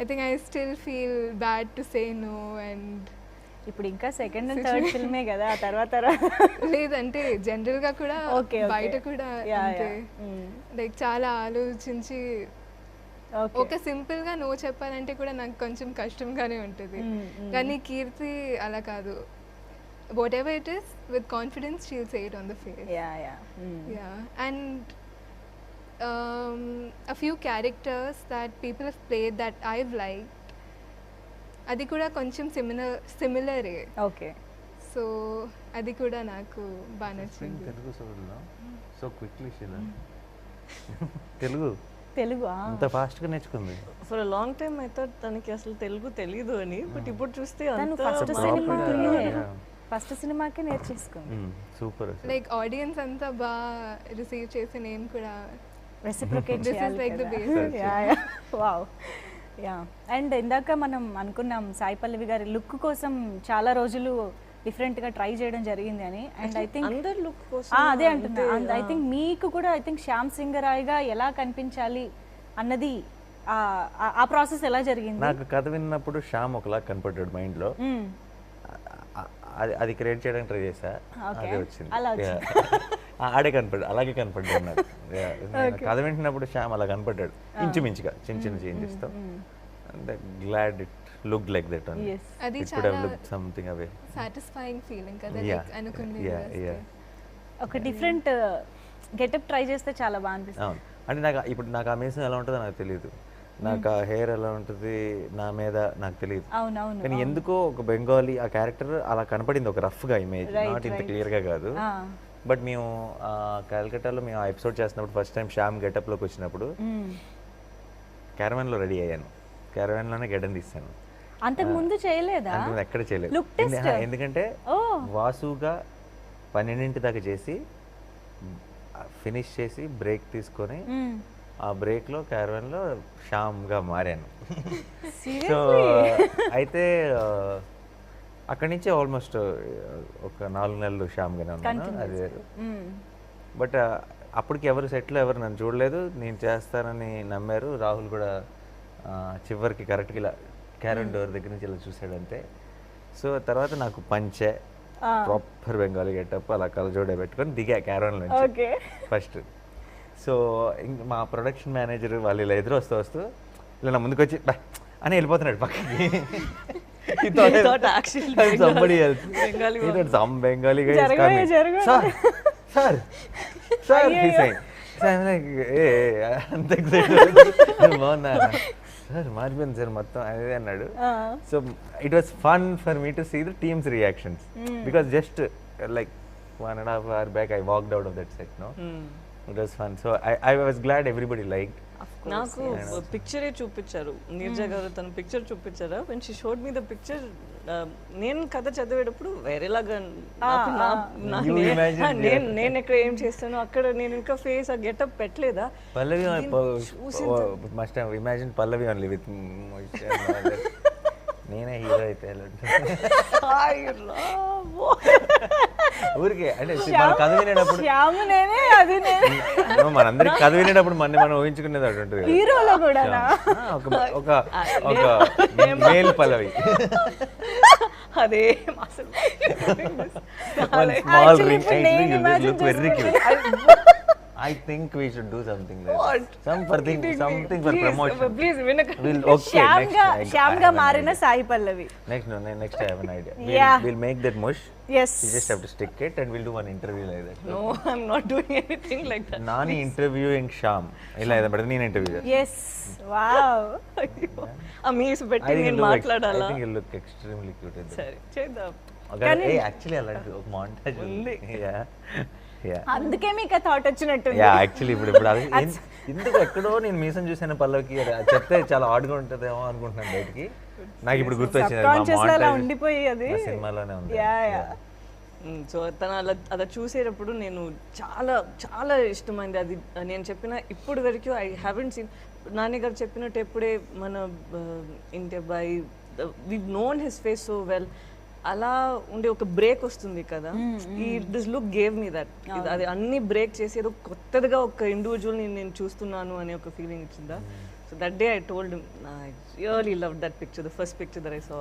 [SPEAKER 4] I think I still feel bad to say no. And
[SPEAKER 1] ఇప్పుడు ఇంకా సెకండ్ అండ్ థర్డ్ ఫిల్మే కదా, ఆ తర్వాత
[SPEAKER 4] లేదంటే జనరల్గా కూడా బయట కూడా అంతే లైక్ చాలా ఆలోచించి ఒక సింపుల్గా నో చెప్పాలంటే కూడా నాకు కొంచెం కష్టంగానే ఉంటుంది. కానీ కీర్తి అలా కాదు. Whatever it is, with confidence, she'll say it on the face. Yeah. And a few characters that people have played that I've liked, అది కూడా కొంచెం సిమిలరే.
[SPEAKER 1] ఓకే.
[SPEAKER 4] సో అది కూడా నాకు బాగా నచ్చింది.
[SPEAKER 2] తెలుగు సోదరులు సో క్విక్లీ షీలా తెలుగు అంత ఫాస్ట్ గా నేర్చుకుంది.
[SPEAKER 3] For a long time I thought తనకి అసలు తెలుగు తెలీదు అని, బట్ ఇప్పుడు చూస్తే
[SPEAKER 1] ఫస్ట్ సినిమాకే నేర్చేసుకుంది.
[SPEAKER 2] సూపర్.
[SPEAKER 4] లైక్ ఆడియన్స్ అంతా బాగా రిసీవ్ చేసి నేను కూడా
[SPEAKER 1] రెసిప్రొకేట్ చేయాలి.
[SPEAKER 4] Like the basic.
[SPEAKER 1] Wow. Yeah. And ఇందాక మనం అనుకున్నాం సాయి పల్లవి గారి లుక్ కోసం చాలా రోజులు డిఫరెంట్గా ట్రై చేయడం జరిగింది అని. అండ్ ఐ థింక్
[SPEAKER 3] అందరు లుక్ కోసం
[SPEAKER 1] అదే అంటున్నా. ఐ థింక్ మీకు కూడా ఐ థింక్ శ్యామ్ సింగరాయ్గా ఎలా కనిపించాలి అన్నది ఆ ప్రాసెస్ ఎలా జరిగింది?
[SPEAKER 2] నాకు కథ విన్నప్పుడు శ్యామ్ ఒకలా కనపడ్డాడు మైండ్లో. అది క్రియేట్ చేయడానికి ట్రై చేశా, అదే వచ్చింది. ఆడే కనపడ్డాడు, అలాగే కనపడ్డాడు నాకు. కథ వింటున్నప్పుడు శ్యామ్ అలా కనపడ్డాడు ఇంచుమించుగా, చిన్న చిన్న చేంజెస్తో. Glad it look like that only.
[SPEAKER 4] అది
[SPEAKER 2] it could have looked something away.
[SPEAKER 4] Satisfying feeling కదా, లైక్ అనుకునే
[SPEAKER 1] ఒక డిఫరెంట్ గెటప్ ట్రై చేస్తే చాలా బాగా అనిపిస్తుంది.
[SPEAKER 2] అవును. అంటే నాకు ఆ మేసం ఎలా ఉంటుందో నాకు తెలియదు, నాకు ఆ హెయిర్ ఎలా ఉంటుంది నా మీద నాకు తెలియదు. కానీ ఎందుకో ఒక బెంగాలీ ఆ క్యారెక్టర్ అలా కనపడింది, ఒక రఫ్గా ఇమేజ్, నాట్ ఇంత క్లియర్గా కాదు. బట్ మేము కలకట్టాలో మేము ఆ ఎపిసోడ్ చేస్తున్నప్పుడు ఫస్ట్ టైం శ్యామ్ గెటప్లోకి వచ్చినప్పుడు క్యారవాన్లో రెడీ అయ్యాను, క్యారవాన్లోనే గెటన్ తీస్తాను.
[SPEAKER 1] అంతకు ముందు చేయలేదా?
[SPEAKER 2] ఎక్కడ చేయలేదు, ఎందుకంటే వాసుగా 12 దాకా చేసి ఫినిష్ చేసి బ్రేక్ తీసుకొని ఆ బ్రేక్లో క్యారవాన్లో శ్యామ్గా మారాను. సో అయితే అక్కడి నుంచి ఆల్మోస్ట్ ఒక 4 నెలలు శ్యామ్గానే ఉన్నాను. అది వేరు. బట్ అప్పటికి ఎవరు సెట్లో ఎవరు నన్ను చూడలేదు. నేను చేస్తానని నమ్మారు. రాహుల్ కూడా చివరికి కరెక్ట్గా ఇలా క్యారన్ డోర్ దగ్గర నుంచి ఇలా చూసాడంతే. సో తర్వాత నాకు పంచే ప్రాపర్ బెంగాలీ గెటప్ అలా కలజోడే పెట్టుకొని దిగా క్యారవాన్ నుంచి ఫస్ట్. సో మా ప్రొడక్షన్ మేనేజర్ వాళ్ళు ఇలా ఎదురు వస్తూ ఇలా నా ముందుకు వచ్చి అని వెళ్ళిపోతున్నాడు పక్కకి. Somebody else. He thought some Bengali guy is coming. Sir, he's saying. So I'm like, hey, అంత excited. బాగున్నా సార్ మారిపోయింది సార్ మొత్తం అదే అన్నాడు. So it was fun for me to see the team's reactions because just like 1.5 hours back I walked out of that set. No, it was fun. So I was glad everybody liked.
[SPEAKER 3] నాకు పిక్చరే చూపించారు నీరజ గారు, తన picture చూపించారా. When she showed me the picture, నేను కథ చదివేటప్పుడు వేరేలాగా నేను ఎక్కడ ఏం చేస్తాను అక్కడ నేను ఇంకా ఫేస్ ఆ గెటప్ పెట్టలేదా.
[SPEAKER 2] Pallavi must have imagine Pallavi only with నేనే హీరో అయితే ఊరికే అంటే మన కథ వినేటప్పుడు మనందరికి కథ వినేటప్పుడు మనం ఊహించుకునేది అటు
[SPEAKER 1] హీరోలో కూడా
[SPEAKER 2] ఒక మేల్ పల్లవి
[SPEAKER 3] అదే
[SPEAKER 2] small ring look very cute. I think we should do something like that. Something for promotion.
[SPEAKER 3] Please,
[SPEAKER 1] Shyamga Marina Sai Pallavi.
[SPEAKER 2] Next I have an idea. We'll make that mush.
[SPEAKER 1] Yes.
[SPEAKER 2] You just have to stick it and we'll do one interview like that.
[SPEAKER 3] No, I'm not doing anything like that.
[SPEAKER 2] Nani interviewing Shyam. Illa ida but neen interview.
[SPEAKER 1] Yes. Wow.
[SPEAKER 3] Amis betti nenu maatladala.
[SPEAKER 2] I think you look extremely cute.
[SPEAKER 3] Sare, chedam.
[SPEAKER 2] Hey, actually alanti oka montage undi. Yeah.
[SPEAKER 1] అందుకే మీకు thought వచ్చినట్టు.
[SPEAKER 2] Actually ఇప్పుడు అది ఎందుకు ఎక్కడో నేను మీసం చూసాను పల్లవికి చెప్తే చాలా ఆడ్గా ఉంటుందేమో అనుకుంటున్నాను బయటికి. నాకు ఇప్పుడు గుర్తొచ్చింది
[SPEAKER 1] ఉండిపోయి అది
[SPEAKER 2] సినిమాలోనే ఉంది.
[SPEAKER 3] సో తను అలా చూసేటప్పుడు నేను చాలా చాలా ఇష్టమైంది అది. నేను చెప్పిన ఇప్పుడు వరకు ఐ హ్యావెంట్ సీన్ నాని గారు చెప్పినట్టు ఎప్పుడే మన ఇంటి అబ్బాయి we known his face so well అలా ఉండే ఒక బ్రేక్ వస్తుంది కదా. ఈ this look gave me that. అది అన్ని బ్రేక్ చేసి ఏదో కొత్తగా ఒక ఇండివిజువల్ నేను చూస్తున్నాను అనే ఒక ఫీలింగ్ ఇచ్చిందా. So that day I told I really love that picture, the first picture that I saw.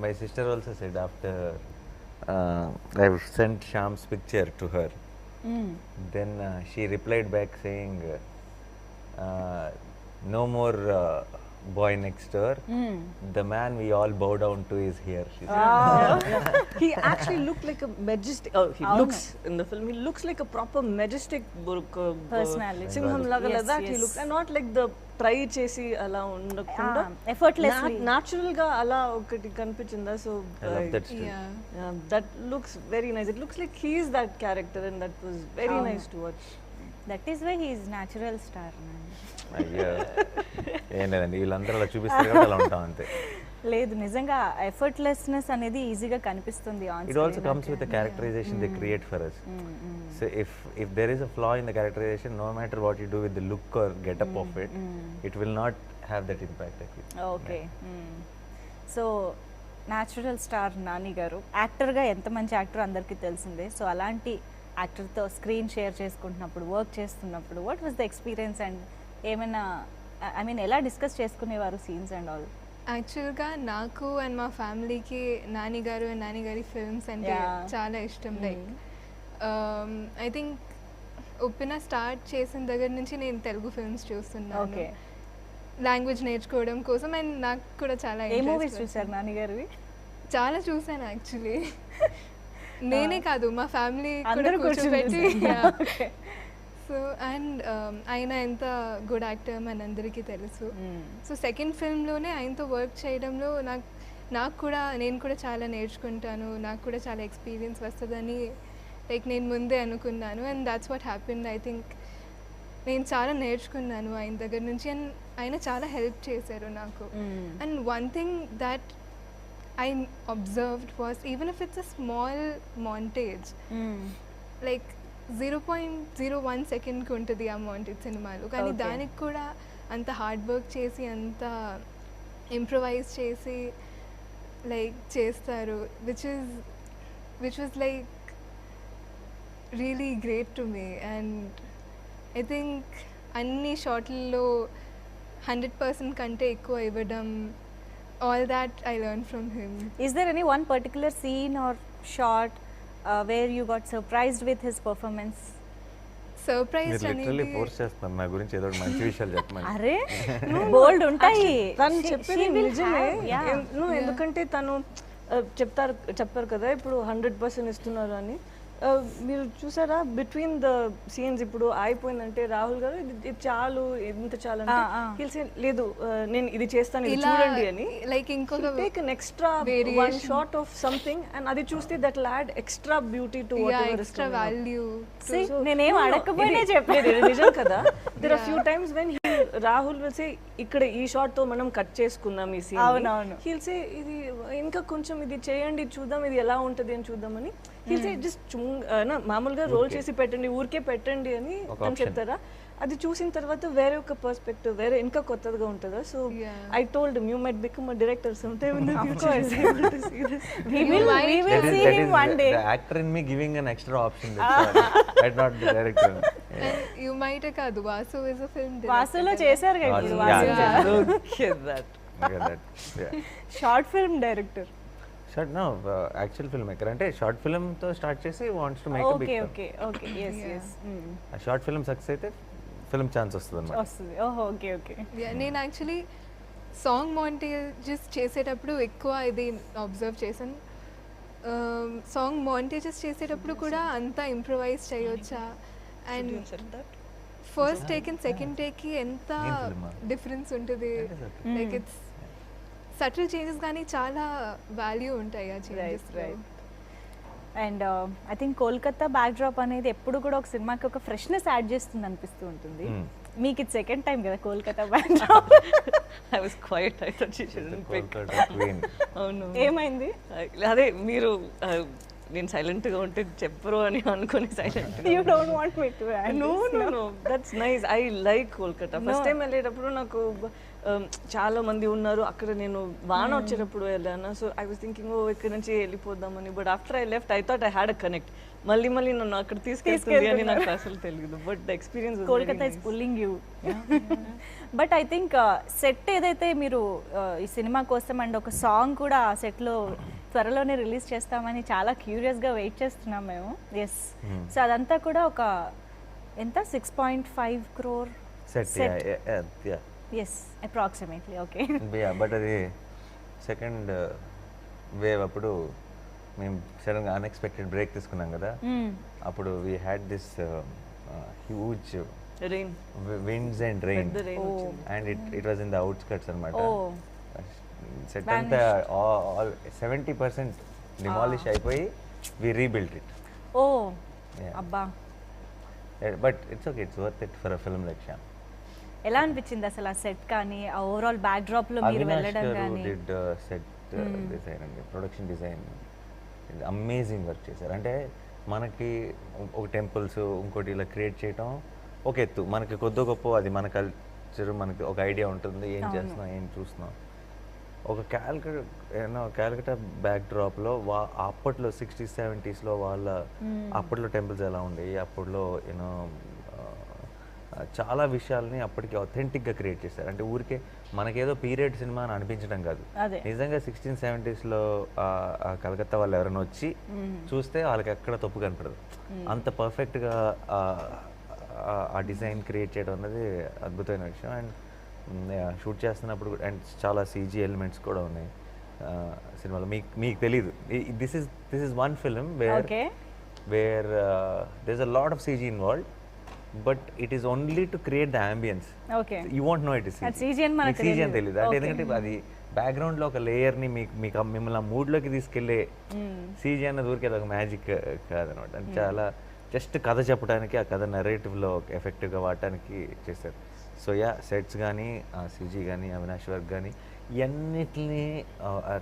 [SPEAKER 2] My sister also said after I've sent Shyam's picture to her, then she replied back saying no more boy next door, the man we all bow down to is here, she said.
[SPEAKER 3] He actually looked like a majestic, he looks in the film, he looks like a proper majestic
[SPEAKER 1] personality,
[SPEAKER 3] సింహం లాగా లేదా he looks, and not like the try చేసి అలా ఉండకుండా
[SPEAKER 1] effortlessly
[SPEAKER 3] natural గా అలా ఒకటి కనిపించిందా. So that looks very nice. It looks like he is that character and that was very nice to watch.
[SPEAKER 1] That is why he is natural star.
[SPEAKER 2] అయ్యో ఏం లేదండి, వీళ్ళందరూ అలా చూపిస్తారు కాబట్టి అలా ఉంటాం అంతే.
[SPEAKER 1] లేదు, నిజంగా ఎఫర్ట్లెస్నెస్ అనేది ఈజీగా కనిపిస్తుంది on screen.
[SPEAKER 2] It also comes with the characterization they create for us. So if there is a flaw in the characterization, no matter what you do with the look or get-up of it, it will not have that impact.
[SPEAKER 1] Okay. So natural star Nani గారు యాక్టర్గా ఎంత మంచి actor అందరికీ తెలిసిందే. So అలాంటి యాక్టర్తో screen share చేసుకుంటున్నప్పుడు, work చేస్తున్నప్పుడు what was the experience and ఏమైనా ఐ మీన్ ఎలా డిస్కస్ చేసుకునేవారు సీన్స్ అండ్ ఆల్?
[SPEAKER 4] యాక్చువల్గా నాకు అండ్ మా ఫ్యామిలీకి నాని గారు అండ్ నాని గారి ఫిల్మ్స్ అంటే చాలా ఇష్టం. లైక్ ఐ థింక్ ఉప్పిన స్టార్ట్ చేసిన దగ్గర నుంచి నేను తెలుగు ఫిల్మ్స్ చూస్తున్నాను లాంగ్వేజ్ నేర్చుకోవడం కోసం. అండ్ నాకు కూడా చాలా
[SPEAKER 1] మూవీస్ చూసారు నాని గారివి?
[SPEAKER 4] చాలా చూసాను యాక్చువల్లీ. నేనే కాదు, మా ఫ్యామిలీ కూడా కూర్చోబెట్టి. సో అండ్ ఆయన ఎంత గుడ్ యాక్టర్ మన అందరికీ తెలుసు. సో సెకండ్ ఫిల్మ్లోనే ఆయనతో వర్క్ చేయడంలో నేను కూడా చాలా నేర్చుకుంటాను, నాకు కూడా చాలా ఎక్స్పీరియన్స్ వస్తుందని లైక్ నేను ముందే అనుకున్నాను. And that's what happened. I think నేను చాలా నేర్చుకున్నాను ఆయన దగ్గర నుంచి. అండ్ ఆయన చాలా హెల్ప్ చేశారు నాకు. And one thing that I observed was, even if it's a small montage, like 0.01 సెకండ్కి ఉంటుంది ఆ మాంటేజ్ సినిమాలో, కానీ
[SPEAKER 1] Okay.
[SPEAKER 4] దానికి కూడా అంత హార్డ్ వర్క్ చేసి అంత ఇంప్రవైజ్ చేసి లైక్ చేస్తారు, which was like really great to me. And I think అన్ని షాట్లలో 100% కంటే ఎక్కువ ఇవ్వడం, all that I learn from him.
[SPEAKER 1] Is there any one particular scene or shot where you got surprised with his performance?
[SPEAKER 4] Surprise
[SPEAKER 2] మీరు literally
[SPEAKER 4] అనేది
[SPEAKER 2] force చేస్తాను నా గురించి ఏదో ఒకటి మంచి విషయాలు చెప్పమని.
[SPEAKER 1] అరే బోల్డ్ ఉంటాయి.
[SPEAKER 3] తను
[SPEAKER 1] She-
[SPEAKER 3] చెప్పేది
[SPEAKER 1] she will
[SPEAKER 3] నిజమే.
[SPEAKER 1] have, yeah.
[SPEAKER 3] ఎందుకంటే తను చెప్పారు కదా ఇప్పుడు 100% ఇస్తున్నారు అని. మీరు చూసారా బిట్వీన్ ద సీన్స్ ఇప్పుడు అయిపోయిందంటే రాహుల్ గారు ఇది చాలు, ఎంత చాలు అంటే లేదు నేను ఇది చేస్తాను, ఇది
[SPEAKER 4] ఇలా
[SPEAKER 3] చూడండి అని.
[SPEAKER 4] లైక్ ఇంకొక
[SPEAKER 3] take an extra one shot of something and అది చూస్తే that will add extra beauty to what
[SPEAKER 4] extra value.
[SPEAKER 1] See, నేనేం అడగకపోయినా చెప్పలేదు.
[SPEAKER 3] నిజం కదా. There are few times when Rahul will say ఇక్కడ ఈ షాట్ తో మనం కట్ చేసుకుందాం ఈ సీన్.
[SPEAKER 1] అవునవును.
[SPEAKER 3] హీల్ సే ఇది ఇంకా కొంచెం ఇది చేయండి చూద్దాం ఇది ఎలా ఉంటది అని చూద్దామని. హీల్ సే జస్ట్ మామూలుగా రోల్ చేసి పెట్టండి, ఊరికే పెట్టండి అని అని చెప్తారా. అది చూసిన తర్వాత వేరే ఒక పర్స్పెక్టివ్, వేరే ఇంకా కొత్తగా ఉంటుందా. So I told you might become a director some time in the future.
[SPEAKER 1] We will see him one day.
[SPEAKER 2] The actor in me giving an extra option. I'd not the director.
[SPEAKER 4] You might కాదు, Vasu is a film
[SPEAKER 1] వాసులో చేశారు కదా ఇప్పుడు.
[SPEAKER 2] Vasu,
[SPEAKER 1] Vasu
[SPEAKER 2] yeah. Okay, that, yeah.
[SPEAKER 1] Short film director.
[SPEAKER 2] Short, no, actual filmmaker. అంటే short film తో start చేసి wants to make a big
[SPEAKER 1] okay
[SPEAKER 2] film.
[SPEAKER 1] Okay yes yes
[SPEAKER 2] ఆ short film success అయితే ఫిల్మ్ ఛాన్స్ వస్తుంది అన్నమాట.
[SPEAKER 1] వస్తుంది. ఓహో ఓకే ఓకే.
[SPEAKER 4] నేను యాక్చువల్లీ సాంగ్ మాంటేజెస్ చేసేటప్పుడు ఎక్కువ ఇది అబ్జర్వ్ చేశాను. సాంగ్ మాంటేజెస్ చేసేటప్పుడు కూడా అంతా ఇంప్రవైజ్ చేయొచ్చా, and first take and second టేక్కి ఎంత
[SPEAKER 2] ఏం film?
[SPEAKER 4] డిఫరెన్స్ ఉంటుంది. లైక్ ఇట్స్ సటిల్ చేంజెస్ కానీ చాలా వాల్యూ ఉంటాయి ఆ changes.
[SPEAKER 1] Right. And I think Kolkata backdrop అనేది ఎప్పుడు కూడా ఒక సినిమాకి ఒక ఫ్రెష్నెస్ యాడ్ చేస్తుంది అనిపిస్తూ ఉంటుంది. మీకు ఇది సెకండ్ టైం కదా Kolkata back drop.
[SPEAKER 3] I was quiet. I thought she shouldn't pick.
[SPEAKER 2] Kolkata Queen.
[SPEAKER 3] అవును.
[SPEAKER 1] ఏమైంది?
[SPEAKER 3] అదే మీరు నేను సైలెంట్ గా ఉంటే చెప్పరు అని అనుకుని silent.
[SPEAKER 1] You don't want me to add.
[SPEAKER 3] No that's nice. I like Kolkata. First time వెళ్ళేటప్పుడు నాకు చాలా మంది ఉన్నారు అక్కడ. నేను వాన వచ్చేటప్పుడు వెళ్ళాను. సో ఐ వాస్ థింకింగ్ ఓ ఇక్కడ నుంచి వెళ్ళిపోదామని. But after I left I thought I had a connect. మళ్ళీ నన్ను అక్కడ తీసుకెళ్తుంది అని నాకు అసలు తెలియదు. But the experience
[SPEAKER 1] Kolkata is pulling you. But I think set ఏదైతే మీరు ఈ సినిమా కోసం అండ్ ఒక సాంగ్ కూడా ఆ సెట్లో త్వరలోనే రిలీజ్ చేస్తామని చాలా క్యూరియస్గా వెయిట్ చేస్తున్నాం మేము. ఎస్. సో అదంతా కూడా ఒక ఎంత 6.5 crore
[SPEAKER 2] Set, yeah.
[SPEAKER 1] Yes approximately. Okay.
[SPEAKER 2] But అది సెకండ్ వేవ్ అప్పుడు మేము సడన్గా అన్ఎక్స్పెక్టెడ్ బ్రేక్ తీసుకున్నాం కదా. అప్పుడు we had this huge
[SPEAKER 3] rain
[SPEAKER 2] winds and rain, and it was in the outskirts అనమాట. సెట్ అంతా all 70% డిమాలిష్ అయిపోయి we rebuilt it.
[SPEAKER 1] ఓ
[SPEAKER 2] Yeah.
[SPEAKER 1] అబ్బా,
[SPEAKER 2] But it's okay, it's worth it for a film like Shyam.
[SPEAKER 1] ఎలా అనిపించింది అసలు ఆ set కానీ ఆ ఓవరాల్ బ్యాక్ డ్రాప్ లో మీరు
[SPEAKER 2] Avinash
[SPEAKER 1] వెళ్ళడం
[SPEAKER 2] garu
[SPEAKER 1] కానీ?
[SPEAKER 2] did set design and production design. Amazing work చేశారు. అంటే మనకి ఒక టెంపుల్స్ ఇంకోటి ఇలా క్రియేట్ చేయటం ఒక ఎత్తు, మనకి కొద్ది గొప్ప అది మన కల్చర్, మనకి ఒక ఐడియా ఉంటుంది ఏం చేస్తున్నాం ఏం చూస్తున్నాం. ఒక క్యాల్కటా బ్యాక్ డ్రాప్లో అప్పట్లో 60s 70sలో వాళ్ళ అప్పట్లో టెంపుల్స్ ఎలా ఉండేవి, అప్పట్లో యూనో చాలా విషయాల్ని అప్పటికి అథెంటిక్గా క్రియేట్ చేశారు. అంటే ఊరికే మనకేదో పీరియడ్ సినిమా అని అనిపించడం కాదు,
[SPEAKER 1] అదే.
[SPEAKER 2] నిజంగా 16s 70sలో కలకత్తా వాళ్ళు ఎవరైనా వచ్చి చూస్తే వాళ్ళకి ఎక్కడ తప్పు కనపడదు. అంత పర్ఫెక్ట్గా ఆ డిజైన్ క్రియేట్ చేయడం అనేది అద్భుతమైన విషయం. అండ్ షూట్ చేస్తున్నప్పుడు అండ్ చాలా CG ఎలిమెంట్స్ కూడా ఉన్నాయి సినిమాలో. మీకు తెలీదు, this is one film where there's a lot of CG involved, but it is only to create the ambience.
[SPEAKER 1] Okay.
[SPEAKER 2] You won't know it is
[SPEAKER 1] అది
[SPEAKER 2] CG.
[SPEAKER 1] CG అని మనకు
[SPEAKER 2] CG అని
[SPEAKER 1] తెలీదు.
[SPEAKER 2] తెలియదు. అంటే
[SPEAKER 1] Okay.
[SPEAKER 2] ఎందుకంటే అది బ్యాక్గ్రౌండ్లో ఒక లేయర్ని మీకు మిమ్మల్ని ఆ మూడ్లోకి తీసుకెళ్ళే CG అన్నది ఊరికే ఒక మ్యాజిక్ కాదనమాట. అంటే చాలా జస్ట్ కథ చెప్పడానికి, ఆ కథ నెరేటివ్లో ఎఫెక్టివ్గా వాడటానికి చేశారు. సో యా, సెట్స్ కానీ CG కానీ అవినాష్ వర్క్ కానీ ఇవన్నిటిని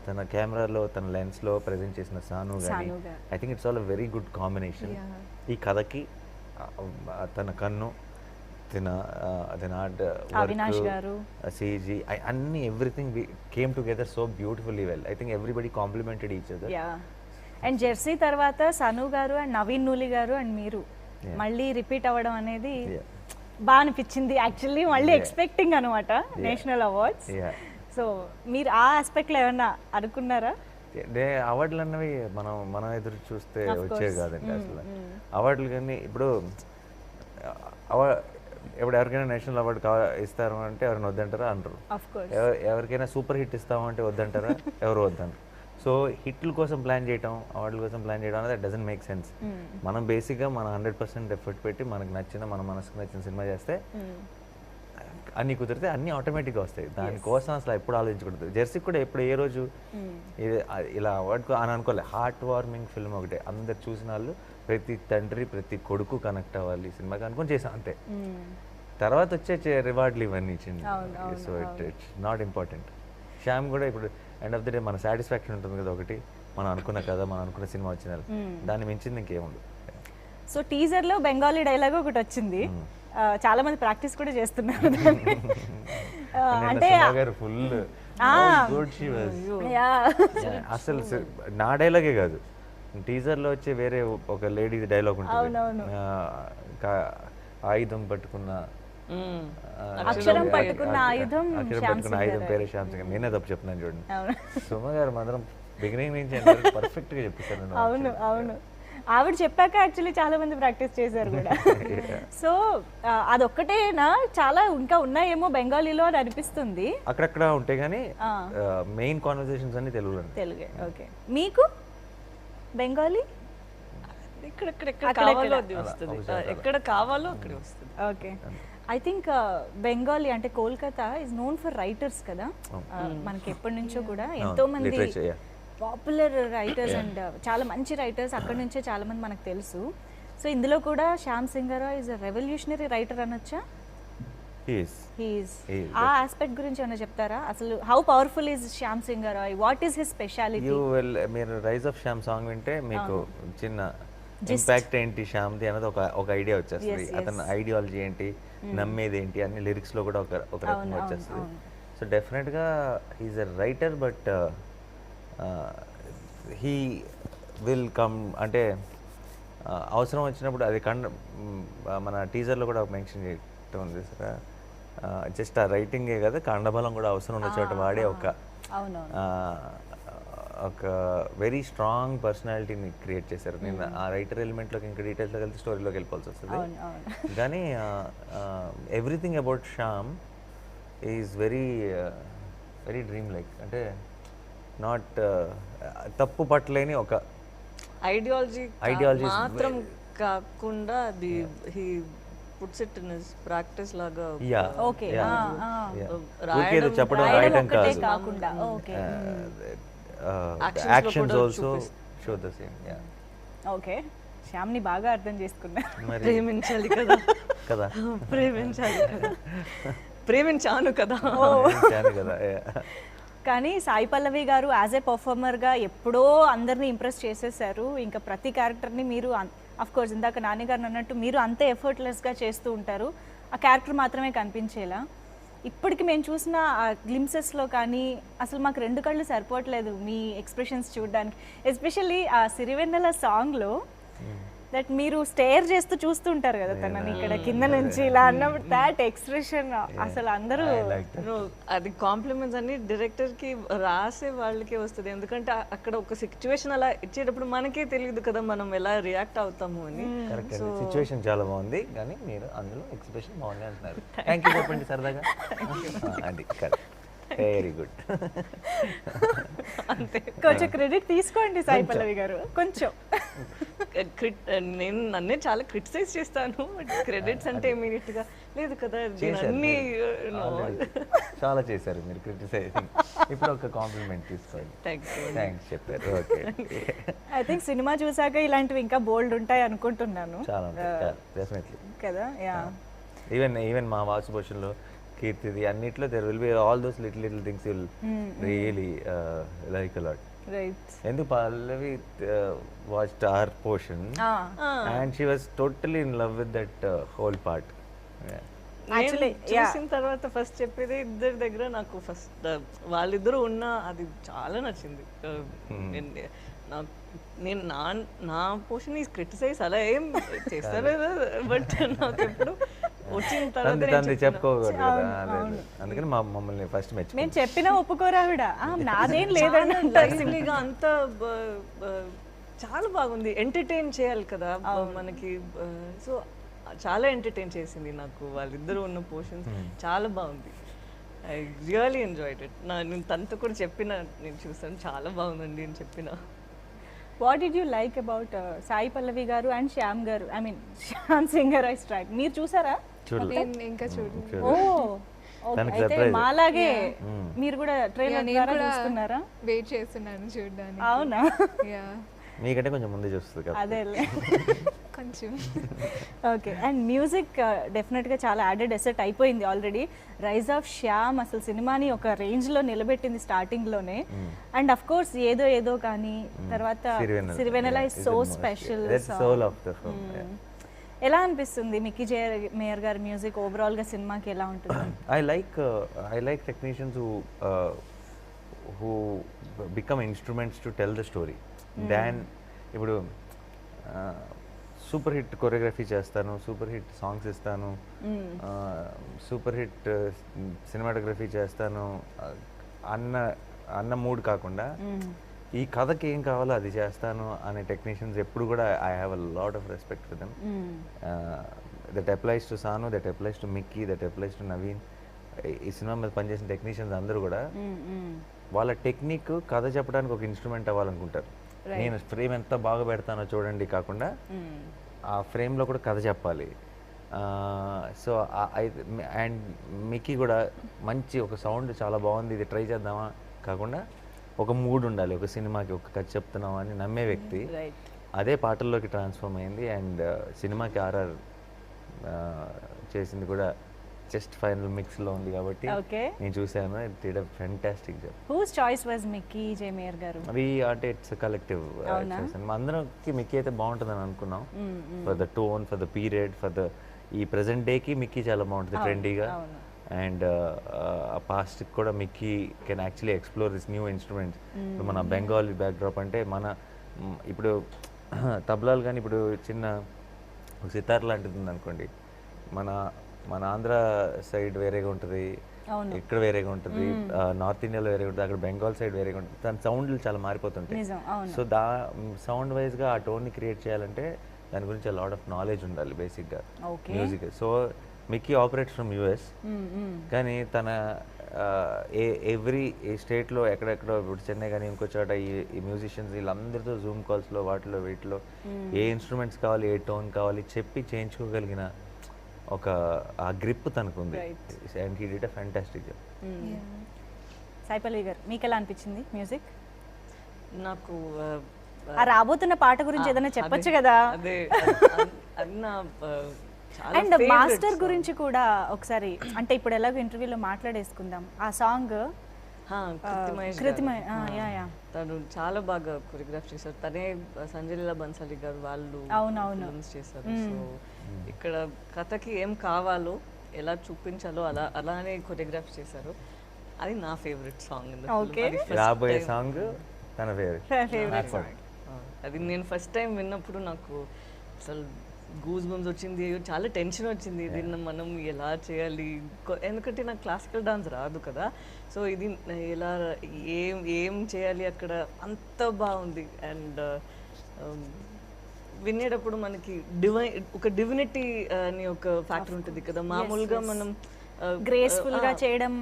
[SPEAKER 2] తన కెమెరాలో తన లెన్స్లో ప్రజెంట్ చేసిన సాను కానీ
[SPEAKER 1] సాను గారు.
[SPEAKER 2] I think it's all a very good combination. ఈ కథకి తన కన్ను తన ఆర్ట్
[SPEAKER 1] అవినాష్ గారు.
[SPEAKER 2] సిజీ అన్ని everything came together so beautifully well. I think everybody complimented each other.
[SPEAKER 1] Yeah and Jersey తర్వాత సను గారు అండ్ నవీన్ నూలి గారు అండ్ మీరు మళ్ళీ రిపీట్ అవ్వడం అనేది బాగా అనిపించింది యాక్చువల్లీ. మళ్ళీ ఎక్స్పెక్టింగ్ అనమాట నేషనల్ అవార్డ్స్. సో మీరు ఆ ఆస్పెక్ట్లో ఏమన్నా అనుకున్నారా?
[SPEAKER 2] అవార్డులు అన్నవి మనం ఎదురు చూస్తే వచ్చేవి కాదండి అసలు. అవార్డులు కానీ ఇప్పుడు ఎవరికైనా నేషనల్ అవార్డు ఇస్తారు అంటే ఎవరైనా వద్దంటారా అనరు. ఎవరికైనా సూపర్ హిట్ ఇస్తామంటే వద్దంటారా, ఎవరు వద్దంటారు. సో హిట్ల కోసం ప్లాన్ చేయటం, అవార్డుల కోసం ప్లాన్ చేయడం అనేది డజంట్ మేక్ సెన్స్. మనం బేసిక్గా మన 100% ఎఫర్ట్ పెట్టి మనకు నచ్చిన మన మనసుకు నచ్చిన సినిమా చేస్తే అన్నీ కుదిరితే అన్నీ ఆటోమేటిక్గా వస్తాయి. దానికోసం అసలు ఎప్పుడు ఆలోచించకూడదు. జెర్సీకి కూడా ఎప్పుడు ఏ రోజు ఇలా అవార్డు అని అనుకోలే. హార్ట్ వార్మింగ్ ఫిల్మ్ ఒకటే, అందరు చూసిన వాళ్ళు ప్రతి తండ్రి ప్రతి కొడుకు కనెక్ట్ అవ్వాలి ఈ సినిమాకి అనుకొని చేసాం అంతే. తర్వాత వచ్చే రివార్డులు ఇవన్నీ ఇచ్చింది. So it's not important. Shyam కూడా ఇప్పుడు ఎండ్ ఆఫ్ ది డే మన సాటిస్ఫాక్షన్ ఉంటుంది కదా ఒకటి, మనం అనుకున్న కదా, మనం అనుకున్న సినిమా వచ్చిన దాన్ని మించింది ఇంకేముండదు.
[SPEAKER 1] సో టీజర్లో బెంగాలీ డైలాగ్ ఒకటి వచ్చింది, చాలా మంది ప్రాక్టీస్ కూడా చేస్తున్నారు. అంటే
[SPEAKER 2] ఫుల్ అసలు నా డైలాగే కాదు, టీజర్లో వచ్చే వేరే ఒక లేడీ డైలాగ్ ఉంటుంది, ఆయుధం పట్టుకున్న
[SPEAKER 1] అక్షరం పట్టుకున్న ఆయుధం
[SPEAKER 2] పేరే శ్యామ్ సింగ్. నేనే తప్పు చెప్తున్నాను చూడండి. సుమ గారు మాత్రం బిగినింగ్ నుంచి పర్ఫెక్ట్ గా చెప్పేశారు.
[SPEAKER 1] అవును అవును, ఆవిడ చెప్పాక యాక్చువల్లీ చాలా మంది ప్రాక్టీస్ చేశారు కూడా. సో అదొక్కటేనా, చాలా ఇంకా ఉన్నాయేమో బెంగాలీలో అని అనిపిస్తుంది.
[SPEAKER 2] అక్కడక్కడ ఉంటాయి కానీ మెయిన్ కాన్వర్సేషన్స్ అన్ని తెలుగులో.
[SPEAKER 1] తెలుగే. ఓకే, మీకు బెంగాలీ
[SPEAKER 3] ఎక్కడ కావాలో అది వస్తుంది, ఎక్కడ కావాలో అక్కడే వస్తుంది.
[SPEAKER 1] ఓకే, ఐ థింక్ బెంగాలీ అంటే Kolkata is known for writers కదా. మనకి ఎప్పటి నుంచో కూడా ఎంతో మంది పాపులర్ రైటర్స్ అండ్ చాలా మంచి రైటర్స్ అక్కడి నుంచే చాలా మంది మనకు తెలుసు. సో ఇందులో కూడా Shyam Singha Roy is a revolutionary writer అనొచ్చా? ఆ ఆస్పెక్ట్ గురించి ఏమైనా చెప్తారా? అసలు how powerful is Shyam Singha Roy, what is his speciality?
[SPEAKER 2] మీరు రైజ్ ఆఫ్ శ్యామ్ సాంగ్ వింటే మీకు చిన్న ఇంపాక్ట్ ఏంటి శ్యామ్ది అనేది ఒక ఐడియా వచ్చేస్తుంది. అతని ఐడియాలజీ ఏంటి, నమ్మేది ఏంటి అన్ని లిరిక్స్ లో కూడా ఒక రకంగా వచ్చేస్తుంది. సో డెఫినెట్గా he is a writer, but he will come అంటే అవసరం వచ్చినప్పుడు అది మన టీజర్లో కూడా మెన్షన్ చేయటం ఉంది సార్. జస్ట్ ఆ రైటింగే కదా, కండబలం కూడా అవసరం ఉన్న చోట వాడే ఒక వెరీ స్ట్రాంగ్ పర్సనాలిటీని క్రియేట్ చేశారు. నేను ఆ రైటర్ ఎలిమెంట్లోకి ఇంకా డీటెయిల్స్లోకి వెళ్తే స్టోరీలోకి వెళ్ళిపోవాల్సి వస్తుంది. కానీ everything about Shyam is very very dream like, అంటే నాట్ తప్పు పట్టలేని ఒక ఐడియాలజీ
[SPEAKER 3] మాత్రం కాకుండా అది he puts it in his practice లాగా.
[SPEAKER 1] ఓకే,
[SPEAKER 2] రాయడం
[SPEAKER 1] కాకుండా okay
[SPEAKER 2] actions also show the same.
[SPEAKER 1] Okay, Shyam ని బాగా అర్థం చేసుకున్నా.
[SPEAKER 3] ప్రేమించాలి కదా
[SPEAKER 2] కదా,
[SPEAKER 3] ప్రేమించాలి కదా, ప్రేమించాను కదా.
[SPEAKER 1] కానీ సాయి పల్లవి గారు యాజ్ ఏ పర్ఫార్మర్గా ఎప్పుడో అందరినీ ఇంప్రెస్ చేసేసారు. ఇంకా ప్రతి క్యారెక్టర్ని మీరు అఫ్ కోర్స్ ఇందాక నాని గారు అన్నట్టు మీరు అంతే ఎఫర్ట్లెస్గా చేస్తూ ఉంటారు, ఆ క్యారెక్టర్ మాత్రమే కనిపించేలా. ఇప్పటికి మేము చూసిన ఆ గ్లిమ్సెస్లో కానీ అసలు మాకు రెండు కళ్ళు సరిపోవట్లేదు మీ ఎక్స్ప్రెషన్స్ చూడడానికి. ఎస్పెషల్లీ ఆ సిరివెన్నెల సాంగ్లో దట్ మీరు స్టేర్ చేస్తూ చూస్తూ ఉంటారు కదా తనని ఇక్కడ కింద నుంచి ఇలా అన్నప్పుడు దాట్ ఎక్స్ప్రెషన్ అసలు అందరూ
[SPEAKER 3] అది కాంప్లిమెంట్స్ అన్ని డైరెక్టర్ కి రాసే వాళ్ళకే వస్తుంది. ఎందుకంటే అక్కడ ఒక సిచ్యువేషన్ అలా ఇచ్చేటప్పుడు మనకే తెలియదు కదా మనం ఎలా రియాక్ట్ అవుతాము అని.
[SPEAKER 2] సిచ్యువేషన్ చాలా బాగుంది కానీ మీరు అందులో ఎక్స్ప్రెషన్ బాగుంది అంటున్నారు. థ్యాంక్ యూ చెప్పండి సరదాగా. అది వెరీ గుడ్.
[SPEAKER 1] అంతే, కొంచెం క్రెడిట్ తీసుకోండి సాయి పల్లవి గారు. కొంచెం
[SPEAKER 3] నేను నన్నే చాలా క్రిటిసైజ్ చేస్తాను, క్రెడిట్స్ అంటే ఇమీడియట్ గా లేదు కదా. అన్ని
[SPEAKER 2] చాలా చేశారు మీరు క్రిటిసైజింగ్. ఇప్పుడు ఒక కాంప్లిమెంట్ తీసుకోండి. థ్యాంక్స్ చెప్పారు. ఓకే,
[SPEAKER 1] ఐ థింక్ సినిమా చూసాక ఇలాంటివి ఇంకా బోల్డ్ ఉంటాయి అనుకుంటున్నాను.
[SPEAKER 2] చాలా డెఫినెట్లీ
[SPEAKER 1] కదా. యా,
[SPEAKER 2] ఈవెన్ మా వాసుభూషణ్లో కీర్తిది అన్నిట్లో there will be all those little things will really like a lot.
[SPEAKER 1] Right.
[SPEAKER 2] ఎందుకు Pallavi watched our portion and she was totally in love with that whole part.
[SPEAKER 1] Actually,
[SPEAKER 3] చూసిన తర్వాత ఫస్ట్ చెప్పేది ఇద్దరి దగ్గర నాకు ఫస్ట్ వాళ్ళిద్దరూ ఉన్న అది చాలా నచ్చింది. నేను నా పోర్షన్ ఈజ్ క్రిటిసైజ్ అలా ఏం చేస్తలేదు, బట్ నాకు ఎప్పుడు వచ్చిన తర్వాత
[SPEAKER 2] చెప్పుకోకూడదు కదా, అందుకని మమ్మల్ని ఫస్ట్ మెచ్చు.
[SPEAKER 1] మేము చెప్పినా ఒప్పుకోరా ఆవిడ, నాదేం లేదని
[SPEAKER 3] లైవ్లీగా అంత చాలా బాగుంది. ఎంటర్టైన్ చేయాలి కదా మనకి, సో చాలా ఎంటర్టైన్ చేసింది నాకు వాళ్ళిద్దరూ ఉన్న పోర్షన్స్. చాలా బాగుంది. I really enjoyed it. నేను తనతో కూడా చెప్పిన, నేను చూసాను చాలా బాగుందండి అని చెప్పిన.
[SPEAKER 1] What did you like about Sai Pallavi garu and Shyam garu, I mean Shyam singer I strike, మీరు చూసారా?
[SPEAKER 4] నేను ఇంకా చూడండి.
[SPEAKER 1] ఓ అయితే మాలాగే మీరు కూడా ట్రైలర్ ద్వారా చూస్తున్నారా?
[SPEAKER 4] వెయిట్ చేస్తున్నాను చూడడానికి.
[SPEAKER 1] అవునా?
[SPEAKER 4] యా,
[SPEAKER 2] మీకంటే కొంచెం ముందే చూస్తుంది కదా.
[SPEAKER 1] అదే
[SPEAKER 4] కొంచెం.
[SPEAKER 1] ఓకే. అండ్ మ్యూజిక్ డెఫినెట్గా చాలా యాడెడ్ ఎసెట్ అయిపోయింది ఆల్రెడీ. రైజ్ ఆఫ్ శ్యామ్ అసలు సినిమాని ఒక రేంజ్లో నిలబెట్టింది స్టార్టింగ్లోనే. అండ్ అఫ్ కోర్స్ ఏదో ఏదో కానీ తర్వాత సిరివెనెల ఇస్ సో స్పెషల్. ఎలా అనిపిస్తుంది మిక్కీ జే మేయర్ గారి మ్యూజిక్ ఓవరాల్గా సినిమాకి ఎలా ఉంటుంది?
[SPEAKER 2] I like technicians who become instruments to tell the story than. ఇప్పుడు సూపర్ హిట్ కొరియోగ్రఫీ చేస్తాను, సూపర్ హిట్ సాంగ్స్ ఇస్తాను, సూపర్ హిట్ సినిమాటోగ్రఫీ చేస్తాను అన్న మూడ్ కాకుండా ఈ కథకి ఏం కావాలో అది చేస్తాను అనే టెక్నీషియన్స్ ఎప్పుడు కూడా I have a lot of respect for them. That applies to Sanu, that applies to Mickey, that applies to Naveen. ఈ సినిమా మీద పనిచేసిన టెక్నీషియన్స్ అందరూ కూడా వాళ్ళ టెక్నిక్ కథ చెప్పడానికి ఒక ఇన్స్ట్రుమెంట్ అవ్వాలనుకుంటారు. నేను ఫ్రేమ్ ఎంత బాగా పెడతానో చూడండి కాకుండా ఆ ఫ్రేమ్లో కూడా కథ చెప్పాలి. సో అండ్ మిక్కీ కూడా మంచి ఒక సౌండ్ చాలా బాగుంది, ఇది ట్రై చేద్దామా కాకుండా ఒక మూడ్ ఉండాలి, ఒక సినిమాకి ఒక కథ చెప్తున్నాం అని నమ్మే వ్యక్తి. అదే పాటల్లోకి ట్రాన్స్ఫార్మ్ అయింది. అండ్ సినిమాకి ఆర్ఆర్ చేసింది కూడా జస్ట్ ఫైనల్ మిక్స్ లో ఉంది కాబట్టి నేను చూసాను. It did a fantastic job.
[SPEAKER 1] Whose choice was Mickey J Meyer garu?
[SPEAKER 2] అవి అంటే ఇట్స్ కలెక్టివ్ చేసాను. అందరికి మిక్కీ అయితే బాగుంటుందని అనుకున్నాం. For the tone, for the period, for the ఈ ప్రెసెంట్ డేకి మిక్కీ చాలా బాగుంటుంది ట్రెండీగా. అండ్ ఆ పాస్ట్ కూడా Mickey can actually explore this new instruments. ఇప్పుడు మన బెంగాలీ బ్యాక్డ్రాప్ అంటే మన ఇప్పుడు తబలాలు కానీ ఇప్పుడు చిన్న సితార్ లాంటిది ఉంది అనుకోండి, మన ఆంధ్ర సైడ్ వేరేగా ఉంటుంది, ఇక్కడ వేరేగా ఉంటుంది, నార్త్ ఇండియాలో వేరేగా ఉంటుంది, అక్కడ బెంగాల్ సైడ్ వేరేగా ఉంటుంది. దాని సౌండ్లు చాలా మారిపోతుంటాయి. సో సౌండ్ వైజ్గా ఆ టోన్ని క్రియేట్ చేయాలంటే దాని గురించి లాట్ ఆఫ్ నాలెడ్జ్ ఉండాలి బేసిక్గా music. So Mickey operates from US, కానీ తన ఎవ్రీ స్టేట్లో ఎక్కడెక్కడో ఇప్పుడు చెన్నై కానీ ఇంకో చోట ఈ మ్యూజిషియన్స్ వీళ్ళందరితో జూమ్ కాల్స్లో వాటిలో వీటిలో ఏ ఇన్స్ట్రుమెంట్స్ కావాలి, ఏ టోన్ కావాలి చెప్పి చేయించుకోగలిగిన ఒక ఆ గ్రిప్ తనకుంది. And he did a fantastic job.
[SPEAKER 1] Sai Pallavi garu మీకు ఎలా అనిపించింది మ్యూజిక్?
[SPEAKER 3] నాకు
[SPEAKER 1] రాబోతున్న పాట గురించి ఏదైనా చెప్పొచ్చు కదా.
[SPEAKER 3] అదే అన్న
[SPEAKER 1] అండ్ మాస్టర్ గురించి కూడా ఒకసారి, అంటే ఇప్పుడు ఎలాగో ఇంటర్వ్యూలో మాట్లాడేసుకుందాం. ఆ సాంగ్
[SPEAKER 3] తను చాలా బాగా కొరియోగ్రాఫ్ చేశారు. తనే సంజయ్ లీలా బన్సాలి గారు వాళ్ళు చేశారు. సో ఇక్కడ కథకి ఏం కావాలో ఎలా చూపించాలో అలానే కొరియోగ్రాఫ్ చేశారు. అది నా ఫేవరెట్ సాంగ్.
[SPEAKER 2] రాబోయే సాంగ్ తన ఫేవరెట్.
[SPEAKER 3] అది నేను ఫస్ట్ టైం విన్నప్పుడు నాకు అసలు గూస్ బంప్స్ వచ్చింది, చాలా టెన్షన్ వచ్చింది. దీన్ని మనం ఎలా చేయాలి, ఎందుకంటే నాకు క్లాసికల్ డాన్స్ రాదు కదా. సో ఇది ఎలా ఏం చేయాలి అక్కడ, అంత బాగుంది. అండ్ వినేటప్పుడు మనకి ఒక డివినిటీ అని ఒక ఫ్యాక్టర్ ఉంటుంది కదా. మామూలుగా మనం
[SPEAKER 1] గ్రేస్ఫుల్ గా చేయడం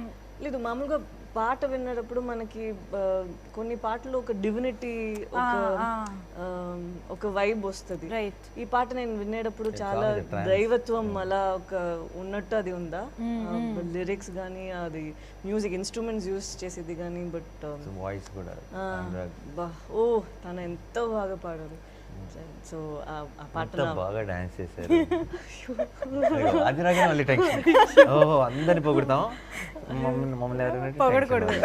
[SPEAKER 3] లేదు, మామూలుగా పాట వినేటప్పుడు మనకి కొన్ని పాటలు ఒక డివినిటీ, ఒక వైబ్ వస్తుంది. ఈ పాట నేను వినేటప్పుడు చాలా దైవత్వం అలా ఒక ఉన్నట్టు అది ఉందా, లిరిక్స్ కానీ అది మ్యూజిక్ ఇన్స్ట్రుమెంట్స్ యూస్ చేసేది కానీ. బట్
[SPEAKER 2] వాయిస్ కూడా
[SPEAKER 3] ఓ తను ఎంతో బాగా పాడారు. సో ఆ పాట
[SPEAKER 2] అంతా బాగా డాన్స్ చేశారు. అది రాగానే మళ్ళీ టెన్షన్. ఓహో అందరిని పొగుడతాం, మమ్మల్ని ఎవరైనా
[SPEAKER 1] పొగడకూడదు.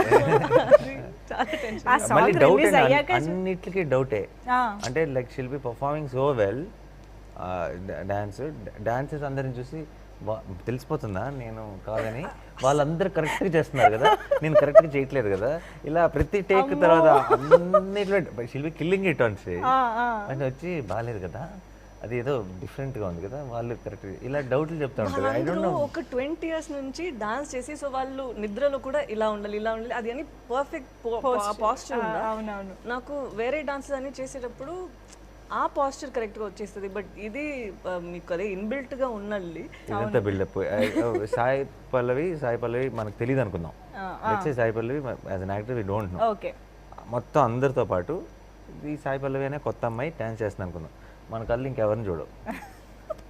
[SPEAKER 1] ఆ
[SPEAKER 2] మళ్ళీ
[SPEAKER 1] సాంగ్
[SPEAKER 2] డౌట్
[SPEAKER 1] రిలీజ్ అయ్యాక
[SPEAKER 2] అన్నిటికీ డౌటే.
[SPEAKER 1] ఆ,
[SPEAKER 2] అంటే like షిల్ B performing so well dances అందరిని చూసి తెలిసిపోతుందా నేను కాదని, వాళ్ళందరూ కరెక్ట్గా చేస్తున్నారు కదా, నేను కరెక్ట్గా చేయట్లేదు కదా, ఇలా ప్రతి టేక్ తర్వాత అన్నిట్లో she'll be killing it on stage అంటే వచ్చి బాగాలేదు కదా, అది ఏదో డిఫరెంట్గా ఉంది కదా, వాళ్ళు కరెక్ట్ ఇలా డౌట్లు చెప్తా ఉంటారు. I don't know.
[SPEAKER 3] ఒక 20 years నుంచి డాన్స్ చేసి సో వాళ్ళు నిద్రలో కూడా ఇలా ఉండాలి ఇలా ఉండాలి అది అని పర్ఫెక్ట్ పాస్చర్ ఉందా.
[SPEAKER 1] అవునవును.
[SPEAKER 3] నాకు వేరే డాన్సెస్ అన్ని చేసేటప్పుడు ఆ పాస్చర్ కరెక్ట్గా వచ్చేస్తుంది, బట్ ఇది మీకు అదే ఇన్బిల్ట్గా ఉన్నది.
[SPEAKER 2] ఇదంతా బిల్డప్. సాయి పల్లవి మనకు తెలియదు అనుకుందాం. Let's say Sai Pallavi as an actor we don't know.
[SPEAKER 1] Okay.
[SPEAKER 2] మొత్తం అందరితో పాటు ఈ సాయి పల్లవి అనే కొత్త అమ్మాయి డాన్స్ చేస్తుంది అనుకుందాం, మన కళ్ళు ఇంకెవరిని చూడవు,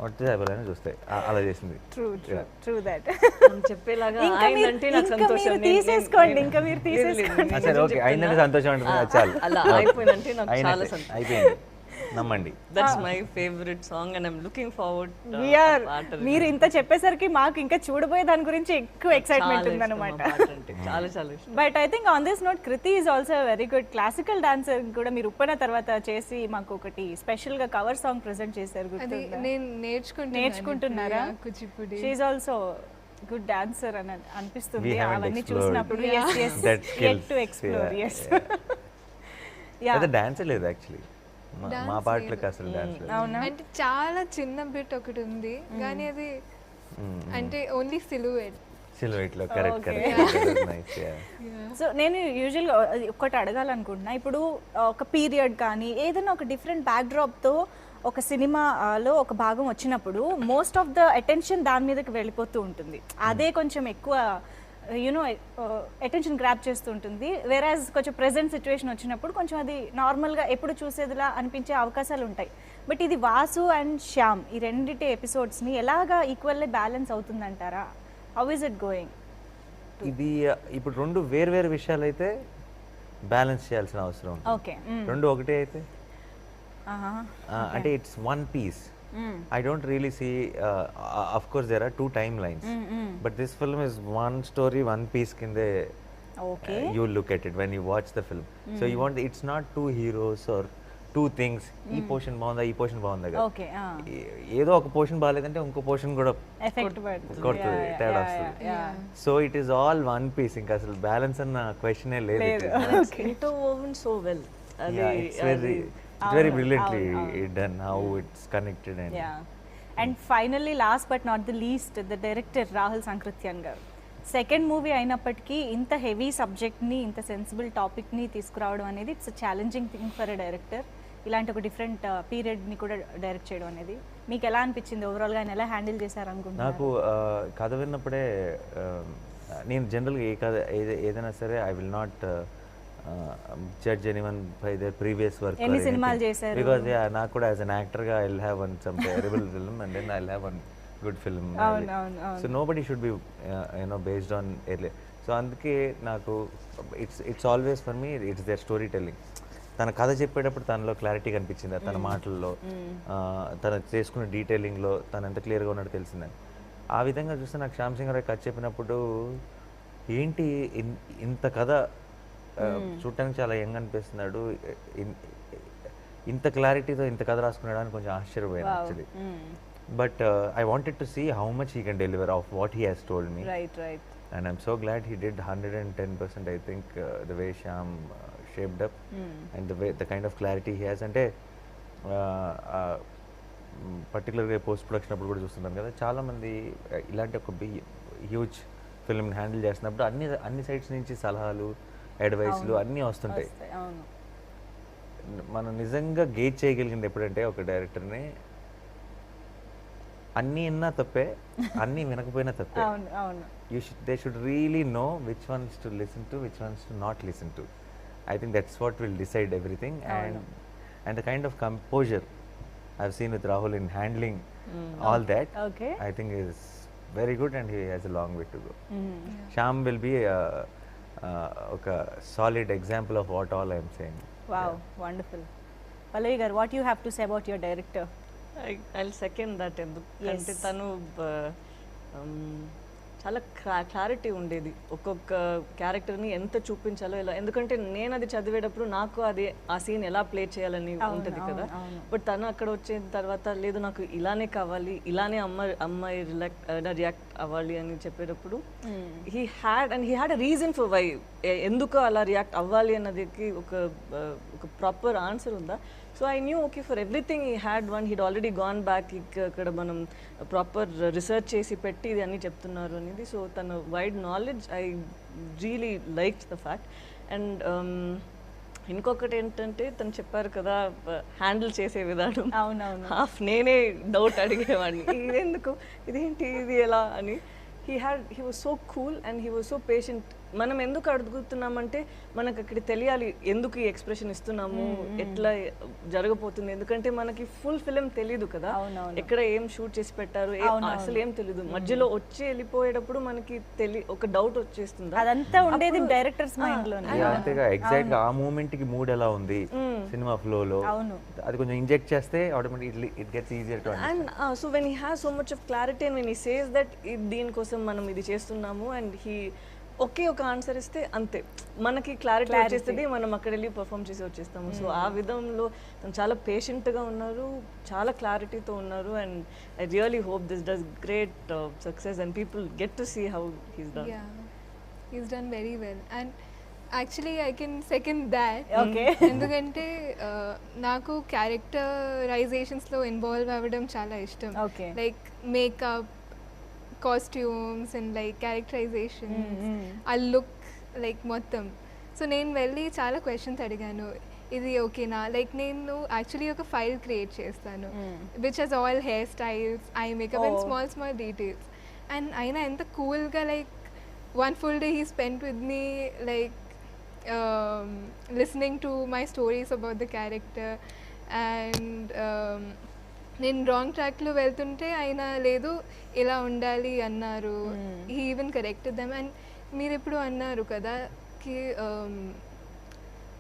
[SPEAKER 2] వచ్చి సాయి పల్లవి అని చూస్తాయి. అలా చేసింది.
[SPEAKER 1] True that.
[SPEAKER 3] చెప్పేలాగా
[SPEAKER 1] ఇంకా
[SPEAKER 3] అయిందంటే నాకు సంతోషం.
[SPEAKER 1] తీసేసుకోండి, ఇంకా మీరు తీసేసుకోండి.
[SPEAKER 2] సరే ఓకే, అయిందంటే సంతోషం ఉంటుంది, అది చాలు.
[SPEAKER 3] అలా అయిపోయిందంటే నాకు చాలా
[SPEAKER 2] అయినట్టే,
[SPEAKER 3] సంతోషం.
[SPEAKER 2] అయిపోయింది, నమ్మండి.
[SPEAKER 3] That's my favourite song and I'm looking forward.
[SPEAKER 1] మీరు ఇంత చెప్పేసరికి మాకు ఇంకా చూడబోయే దాని గురించి ఎక్కువ ఎక్సైట్మెంట్ ఉందన్నమాట.
[SPEAKER 3] చాలా చాలా ఇష్టం.
[SPEAKER 1] But I think on this note Kriti is also very good classical dancer కూడా. మీరు ఉప్పన తర్వాత చేసి మాకు ఒకటి స్పెషల్ గా కవర్ సాంగ్ ప్రెజెంట్ చేశారు.
[SPEAKER 4] అది నేను
[SPEAKER 1] నేర్చుకుంటున్నారా?
[SPEAKER 4] Kuchipudi.
[SPEAKER 1] She is also good dancer అని అనిపిస్తుంది
[SPEAKER 2] We haven't
[SPEAKER 1] అవన్నీ
[SPEAKER 2] explored
[SPEAKER 1] చూసినప్పుడు.
[SPEAKER 2] that skills.
[SPEAKER 1] To explore. yes.
[SPEAKER 2] అదే డాన్స్ లేదు యాక్చువల్లీ, మా పాటలకు అసలు డాన్స్ లేదు.
[SPEAKER 4] అంటే చాలా చిన్న బిట్ ఒకటి ఉంది కానీ అది అంటే ఓన్లీ సిలువేట్.
[SPEAKER 2] సిల్వెట్ లో కరెక్ట్ కరెక్ట్ నైస్.
[SPEAKER 1] సో నేను యూజువల్గా ఒకటి అడగాలనుకుంటున్నా. ఇప్పుడు ఒక పీరియడ్ కానీ ఏదైనా ఒక డిఫరెంట్ బ్యాక్డ్రాప్తో ఒక సినిమాలో ఒక భాగం వచ్చినప్పుడు మోస్ట్ ఆఫ్ ద అటెన్షన్ దాని మీదకి వెళ్ళిపోతూ ఉంటుంది. అదే కొంచెం ఎక్కువ యూనో అటెన్షన్ గ్రాప్ చేస్తూ ఉంటుంది. వేరాజ్ కొంచెం ప్రెజెంట్ సిచ్యువేషన్ వచ్చినప్పుడు కొంచెం అది నార్మల్గా ఎప్పుడు చూసేదిలా అనిపించే అవకాశాలు ఉంటాయి. బట్ ఇది వాసు అండ్ శ్యామ్ ఈ రెండిటి ఎపిసోడ్స్ని ఎలాగా ఈక్వల్లీ బ్యాలెన్స్ అవుతుందంటారా? How is it going?
[SPEAKER 2] ఇది ఇప్పుడు రెండు వేరు విషయాలు అయితే బ్యాలెన్స్ చేయాల్సిన అవసరం ఉంది.
[SPEAKER 1] ఓకే.
[SPEAKER 2] రెండు ఒకటే అయితే అంటే it's one piece. I don't really see, of course there are two timelines, but this film is one story, one piece kinde.
[SPEAKER 1] Okay.
[SPEAKER 2] You look at it when you watch the film. So you want, it's not two heroes or two things. ఈ portion బాగుందా, ఈ portion బాగుందా కదా.
[SPEAKER 1] Okay.
[SPEAKER 2] ఏదో ఒక portion బాగాలేదంటే ఇంకో portion కూడా
[SPEAKER 1] effect
[SPEAKER 2] కొడుతుంది, తేడా వస్తుంది. So it is all one piece, ఇంకా అసలు బ్యాలెన్స్ అన్న క్వశ్చనే లేదు.
[SPEAKER 3] Interwoven so well.
[SPEAKER 2] It's very brilliantly done, how it's connected and
[SPEAKER 1] and finally last but not the least the director Rahul Sankrityan garu. Second movie అయినప్పటికీ ఇంత హెవీ సబ్జెక్ట్ని, ఇంత సెన్సిబుల్ టాపిక్ని తీసుకురావడం అనేది it's challenging thing for a director. ఇలాంటి ఒక డిఫరెంట్ పీరియడ్ని కూడా డైరెక్ట్ చేయడం అనేది మీకు ఎలా అనిపించింది? ఓవరాల్గా ఆయన ఎలా హ్యాండిల్ చేశారు అనుకుంటున్నారు?
[SPEAKER 2] నాకు కథ విన్నప్పుడే నేను జనరల్గా ఏ కథ ఏదైనా సరే I will not judge anyone by their previous work.
[SPEAKER 1] ఎన్ని సినిమాలు చేశారు?
[SPEAKER 2] Because నాకు కూడా as an actor గా I'll have one some terrible film and then I'll have one good film. So nobody should be based on earlier. So అందుకే నాకు it's always for me it's their storytelling. తన కథ చెప్పేటప్పుడు తనలో clarity కనిపించింది, తన మాటల్లో, తన చేసుకున్న డీటెయిలింగ్లో తను ఎంత క్లియర్గా ఉన్నట్టు తెలిసిందని. ఆ విధంగా చూస్తే నాకు శ్యామ్ సింగ్ రాయ్ కథ చెప్పినప్పుడు ఏంటి ఇంత కథ చూడటానికి చాలా యంగ్ అనిపిస్తున్నాడు, ఇంత క్లారిటీతో ఇంత కథ రాసుకున్నాడు అని కొంచెం ఆశ్చర్యపోయాను actually. But I wanted to see how much he can deliver of what he has told me. And I'm so glad he did 110%. I think the way Shyam shaped up and the kind of clarity he has. అంటే పర్టికులర్గా post production అప్పుడు కూడా చూస్తున్నాను కదా, చాలామంది ఇలాంటి ఒక huge ఫిల్మ్ని handle చేస్తున్నప్పుడు అన్ని సైడ్స్ నుంచి సలహాలు, అడ్వైస్లు అన్నీ వస్తుంటాయి. మనం నిజంగా గేజ్ చేయగలిగింది ఎప్పుడంటే ఒక డైరెక్టర్ని అన్నీ విన్నా తప్పే, అన్నీ వినకపోయినా తప్పే. They should really know which ones to listen to, which ones to not listen to. I think that's what will decide everything. And the kind of composer I have seen with Rahul in handling all that I think is very good and he has a long way to go. Shyam will be ఒక solid example of what all I'm saying.
[SPEAKER 1] Wow, wonderful. Pallavi garu, what you have to say about your director?
[SPEAKER 3] I second that. ఎందుకంటే తను చాలా clarity ఉండేది ఒక్కొక్క క్యారెక్టర్ని ఎంత చూపించాలో ఎలా. ఎందుకంటే నేను అది చదివేటప్పుడు నాకు అది ఆ సీన్ ఎలా ప్లే చేయాలని ఉంటుంది కదా. బట్ తను అక్కడ వచ్చిన తర్వాత లేదు నాకు ఇలానే కావాలి, ఇలానే అమ్మాయి రియాక్ట్ అవ్వాలి అని చెప్పేటప్పుడు he had a reason for why, ఎందుకు అలా రియాక్ట్ అవ్వాలి అన్నదికి ఒక ప్రాపర్ ఆన్సర్ ఉందా. So I knew okay for everything he had one, he'd already gone back, ఇక్కడ మనం ప్రాపర్ రీసెర్చ్ చేసి పెట్టి ఇది అన్నీ చెప్తున్నారు అనేది. సో తన wide knowledge I really like the fact. And ఇంకొకటి ఏంటంటే తను చెప్పారు కదా హ్యాండిల్ చేసే విధానం.
[SPEAKER 1] అవునవును.
[SPEAKER 3] హాఫ్ నేనే డౌట్ అడిగేవాడిని, ఇది ఎందుకు, ఇదేంటి, ఇది ఎలా అని. He was so cool and he was so patient. మనం ఎందుకు అడుగుతున్నామంటే మనకు అక్కడ తెలియాలి ఎందుకు ఈ ఎక్స్ప్రెషన్ ఇస్తున్నాము, ఎట్లా జరగబోతుంది. ఎందుకంటే మనకి ఫుల్ ఫిలిం తెలీదు కదా, ఎక్కడ ఏం షూట్ చేసి పెట్టారు అసలు ఏం తెలీదు. మధ్యలో వచ్చి వెళ్ళిపోయేటప్పుడు మనకి ఒక డౌట్ వచ్చేస్తుంది.
[SPEAKER 1] అదంతా ఉండేది డైరెక్టర్స్ మైండ్ లో.
[SPEAKER 2] అంతేగా ఎగ్జాక్ట్ గా ఆ మూమెంట్ కి మూడ్ ఎలా ఉంది సినిమా ఫ్లో లో, అది కొంచెం ఇంజెక్ట్ చేస్తే automatically it gets easier to understand.
[SPEAKER 3] And so when he has so much of clarity and when he says that దీనికోసం మనం ఇది చేస్తున్నాము అండ్ హీ ఒకే ఒక ఆన్సర్ ఇస్తే అంతే మనకి క్లారిటీ వచ్చేస్తుంది, మనం అక్కడ వెళ్ళి పర్ఫామ్ చేసి వచ్చేస్తాము. సో ఆ విధంలో తను చాలా పేషెంట్గా ఉన్నారు, చాలా క్లారిటీతో ఉన్నారు. And I really hope this does great success and people get to see how he's done.
[SPEAKER 4] He's done very well and actually I can second that.
[SPEAKER 1] Okay.
[SPEAKER 4] ఎందుకంటే నాకు క్యారెక్టరైజేషన్స్లో ఇన్వాల్వ్ అవ్వడం చాలా ఇష్టం. Like makeup, costumes and like క్యారెక్టరైజేషన్స్, ఆ look like మొత్తం. సో నేను వెళ్ళి చాలా క్వశ్చన్స్ అడిగాను, ఇది ఓకేనా. లైక్ నేను యాక్చువల్లీ ఒక ఫైల్ క్రియేట్ చేస్తాను which has all hairstyles, eye makeup and small details. And అయినా ఎంత కూల్గా like one full day he spent with me like listening to my stories about the character and నేను wrong ట్రాక్లో వెళ్తుంటే ఆయన లేదు ఇలా ఉండాలి అన్నారు. He even corrected them. And మీరు ఇప్పుడు అన్నారు కదా కి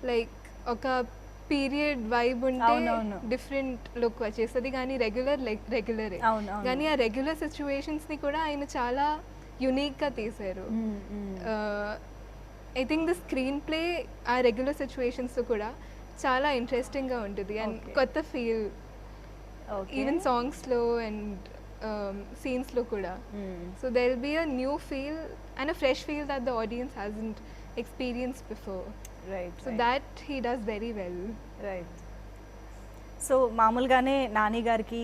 [SPEAKER 4] లైక్ ఒక పీరియడ్ వైబ్ ఉంటే డిఫరెంట్ లుక్ వచ్చేస్తుంది, కానీ రెగ్యులరే. కానీ ఆ రెగ్యులర్ సిచ్యువేషన్స్ని కూడా ఆయన చాలా యునీక్గా తీశారు. I think the screenplay ఆ రెగ్యులర్ సిచ్యువేషన్స్తో కూడా చాలా ఇంట్రెస్టింగ్గా ఉంటుంది అండ్ కొత్త ఫీల్ ఈవెన్ సాంగ్స్లో అండ్ సీన్స్లో కూడా. So there will be a new feel and a fresh feel that the audience hasn't experienced before. Right. So that he does very well.
[SPEAKER 1] Right. సో మామూలుగానే నాని గారికి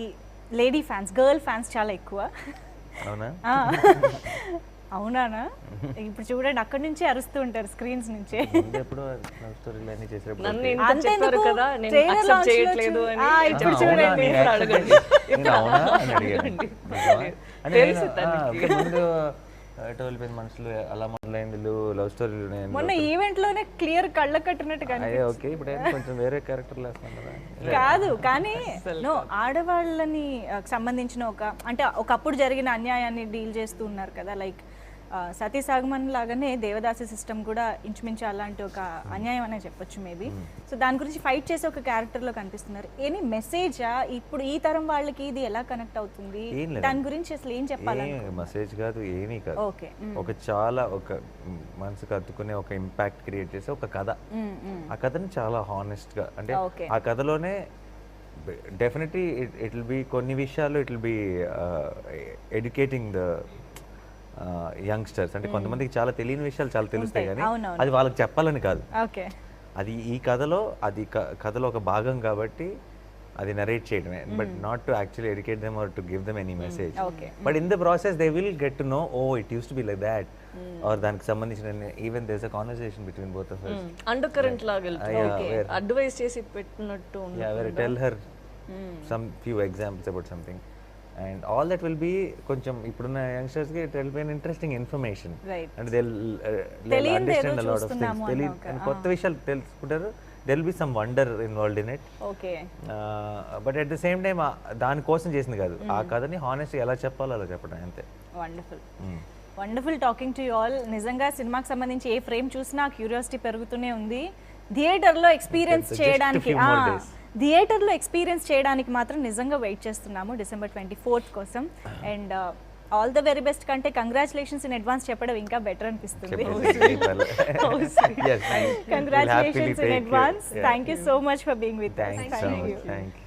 [SPEAKER 1] లేడీ ఫ్యాన్స్, గర్ల్ ఫ్యాన్స్ చాలా ఎక్కువ.
[SPEAKER 2] అవునా?
[SPEAKER 1] అవునానా? ఇప్పుడు చూడండి అక్కడి నుంచే అరుస్తూ ఉంటారు స్క్రీన్స్ నుంచే.
[SPEAKER 2] ఎప్పుడు లవ్ స్టోరీలు అన్ని చేసేటప్పుడు
[SPEAKER 3] నన్ను ఇంత చెప్పారు కదా నేను యాక్సెప్ట్ చేయట్లేదు అని.
[SPEAKER 1] ఇప్పుడు చూడండి
[SPEAKER 3] అడగండి.
[SPEAKER 2] అవునా అని అడిగాను.
[SPEAKER 3] తెలుసు తనకి.
[SPEAKER 2] ముందు 12 మనుషులు అలా మొదలైంది లవ్ స్టోరీలు.
[SPEAKER 1] మొన్న ఈవెంట్ లోనే క్లియర్ కళ్ళ కట్టినట్టు కనిపించింది.
[SPEAKER 2] ఓకే, ఇప్పుడు కొంచెం వేరే క్యారెక్టర్లు వేస్తాం కదా.
[SPEAKER 1] కాదు, కానీ నో ఆడవాళ్ళని సంబంధించిన అంటే ఒకప్పుడు జరిగిన అన్యాయాన్ని డీల్ చేస్తూ ఉన్నారు కదా. లైక్ సతీ సాగమన్ లాగానే దేవదాసి సిస్టమ్ కూడా ఇంచుమించు అలాంటి ఒక అన్యాయం అనే చెప్పొచ్చు మేబీ. సో దాని గురించి ఫైట్ చేసే ఒక క్యారెక్టర్లో కనిపిస్తున్నారు. ఎనీ మెసేజా ఇప్పుడు ఈ తరం వాళ్ళకి ఇది ఎలా కనెక్ట్ అవుతుంది, దాని గురించి అసలు ఏం చెప్పాలి?
[SPEAKER 2] మెసేజ్ కాదు, ఏమీ కాదు.
[SPEAKER 1] ఓకే, ఒక
[SPEAKER 2] మనసుకు అత్తుకునే ఒక ఇంపాక్ట్ క్రియేట్ చేసే ఒక కథ. ఆ కథని చాలా హానెస్ట్ గా, అంటే ఆ కథలోనే డెఫినెట్లీ ఇట్ విల్ బి కొన్ని విషయాలు it will be educating the youngsters. అంటే కొంతమందికి చాలా తెలియని విషయాలు చాలా తెలుస్తాయి, కానీ అది వాళ్ళకి చెప్పాలని కాదు. అది ఈ కథలో ఒక భాగం కాబట్టి అది నరేట్ చేయడమే, but not to actually educate them or to give them any message. But in the process they will get to know, oh it use to be like that, or దానికి సంబంధించిన even there is a conversation between both of us.
[SPEAKER 3] Undercurrent లాగా వెళ్తుంది, advice చేసి పెట్టినట్టు ఉంది.
[SPEAKER 2] Yeah, where tell her some few examples about something. And all that will be కొంచెం ఇప్పుడున్న youngsters కి it will be an interesting information, and they'll understand a lot of things. And కొత్త విషయాలు తెలుసుకుంటారు. there will be some wonder involved in it.
[SPEAKER 1] Okay.
[SPEAKER 2] But at the same time దాని కోసం చేసింది కాదు, ఆ కథని హానెస్ట్ ఎలా చెప్పాలో అలా చెప్పడం అంతే.
[SPEAKER 1] Wonderful talking to you all. నిజంగా సినిమాకి సంబంధించి ఏ ఫ్రేమ్ చూసినా క్యూరియాసిటీ పెరుగుతూనే ఉంది. థియేటర్లో ఎక్స్పీరియన్స్ చేయడానికి థియేటర్లో ఎక్స్పీరియన్స్ చేయడానికి మాత్రం నిజంగా వెయిట్ చేస్తున్నాము December 24th కోసం. And all the very best కంటే కంగ్రాచులేషన్స్ ఇన్ అడ్వాన్స్ చెప్పడం ఇంకా బెటర్ అనిపిస్తుంది. Congratulations in advance. Thank you so much for being with us.
[SPEAKER 2] Thanks so much. Thank you.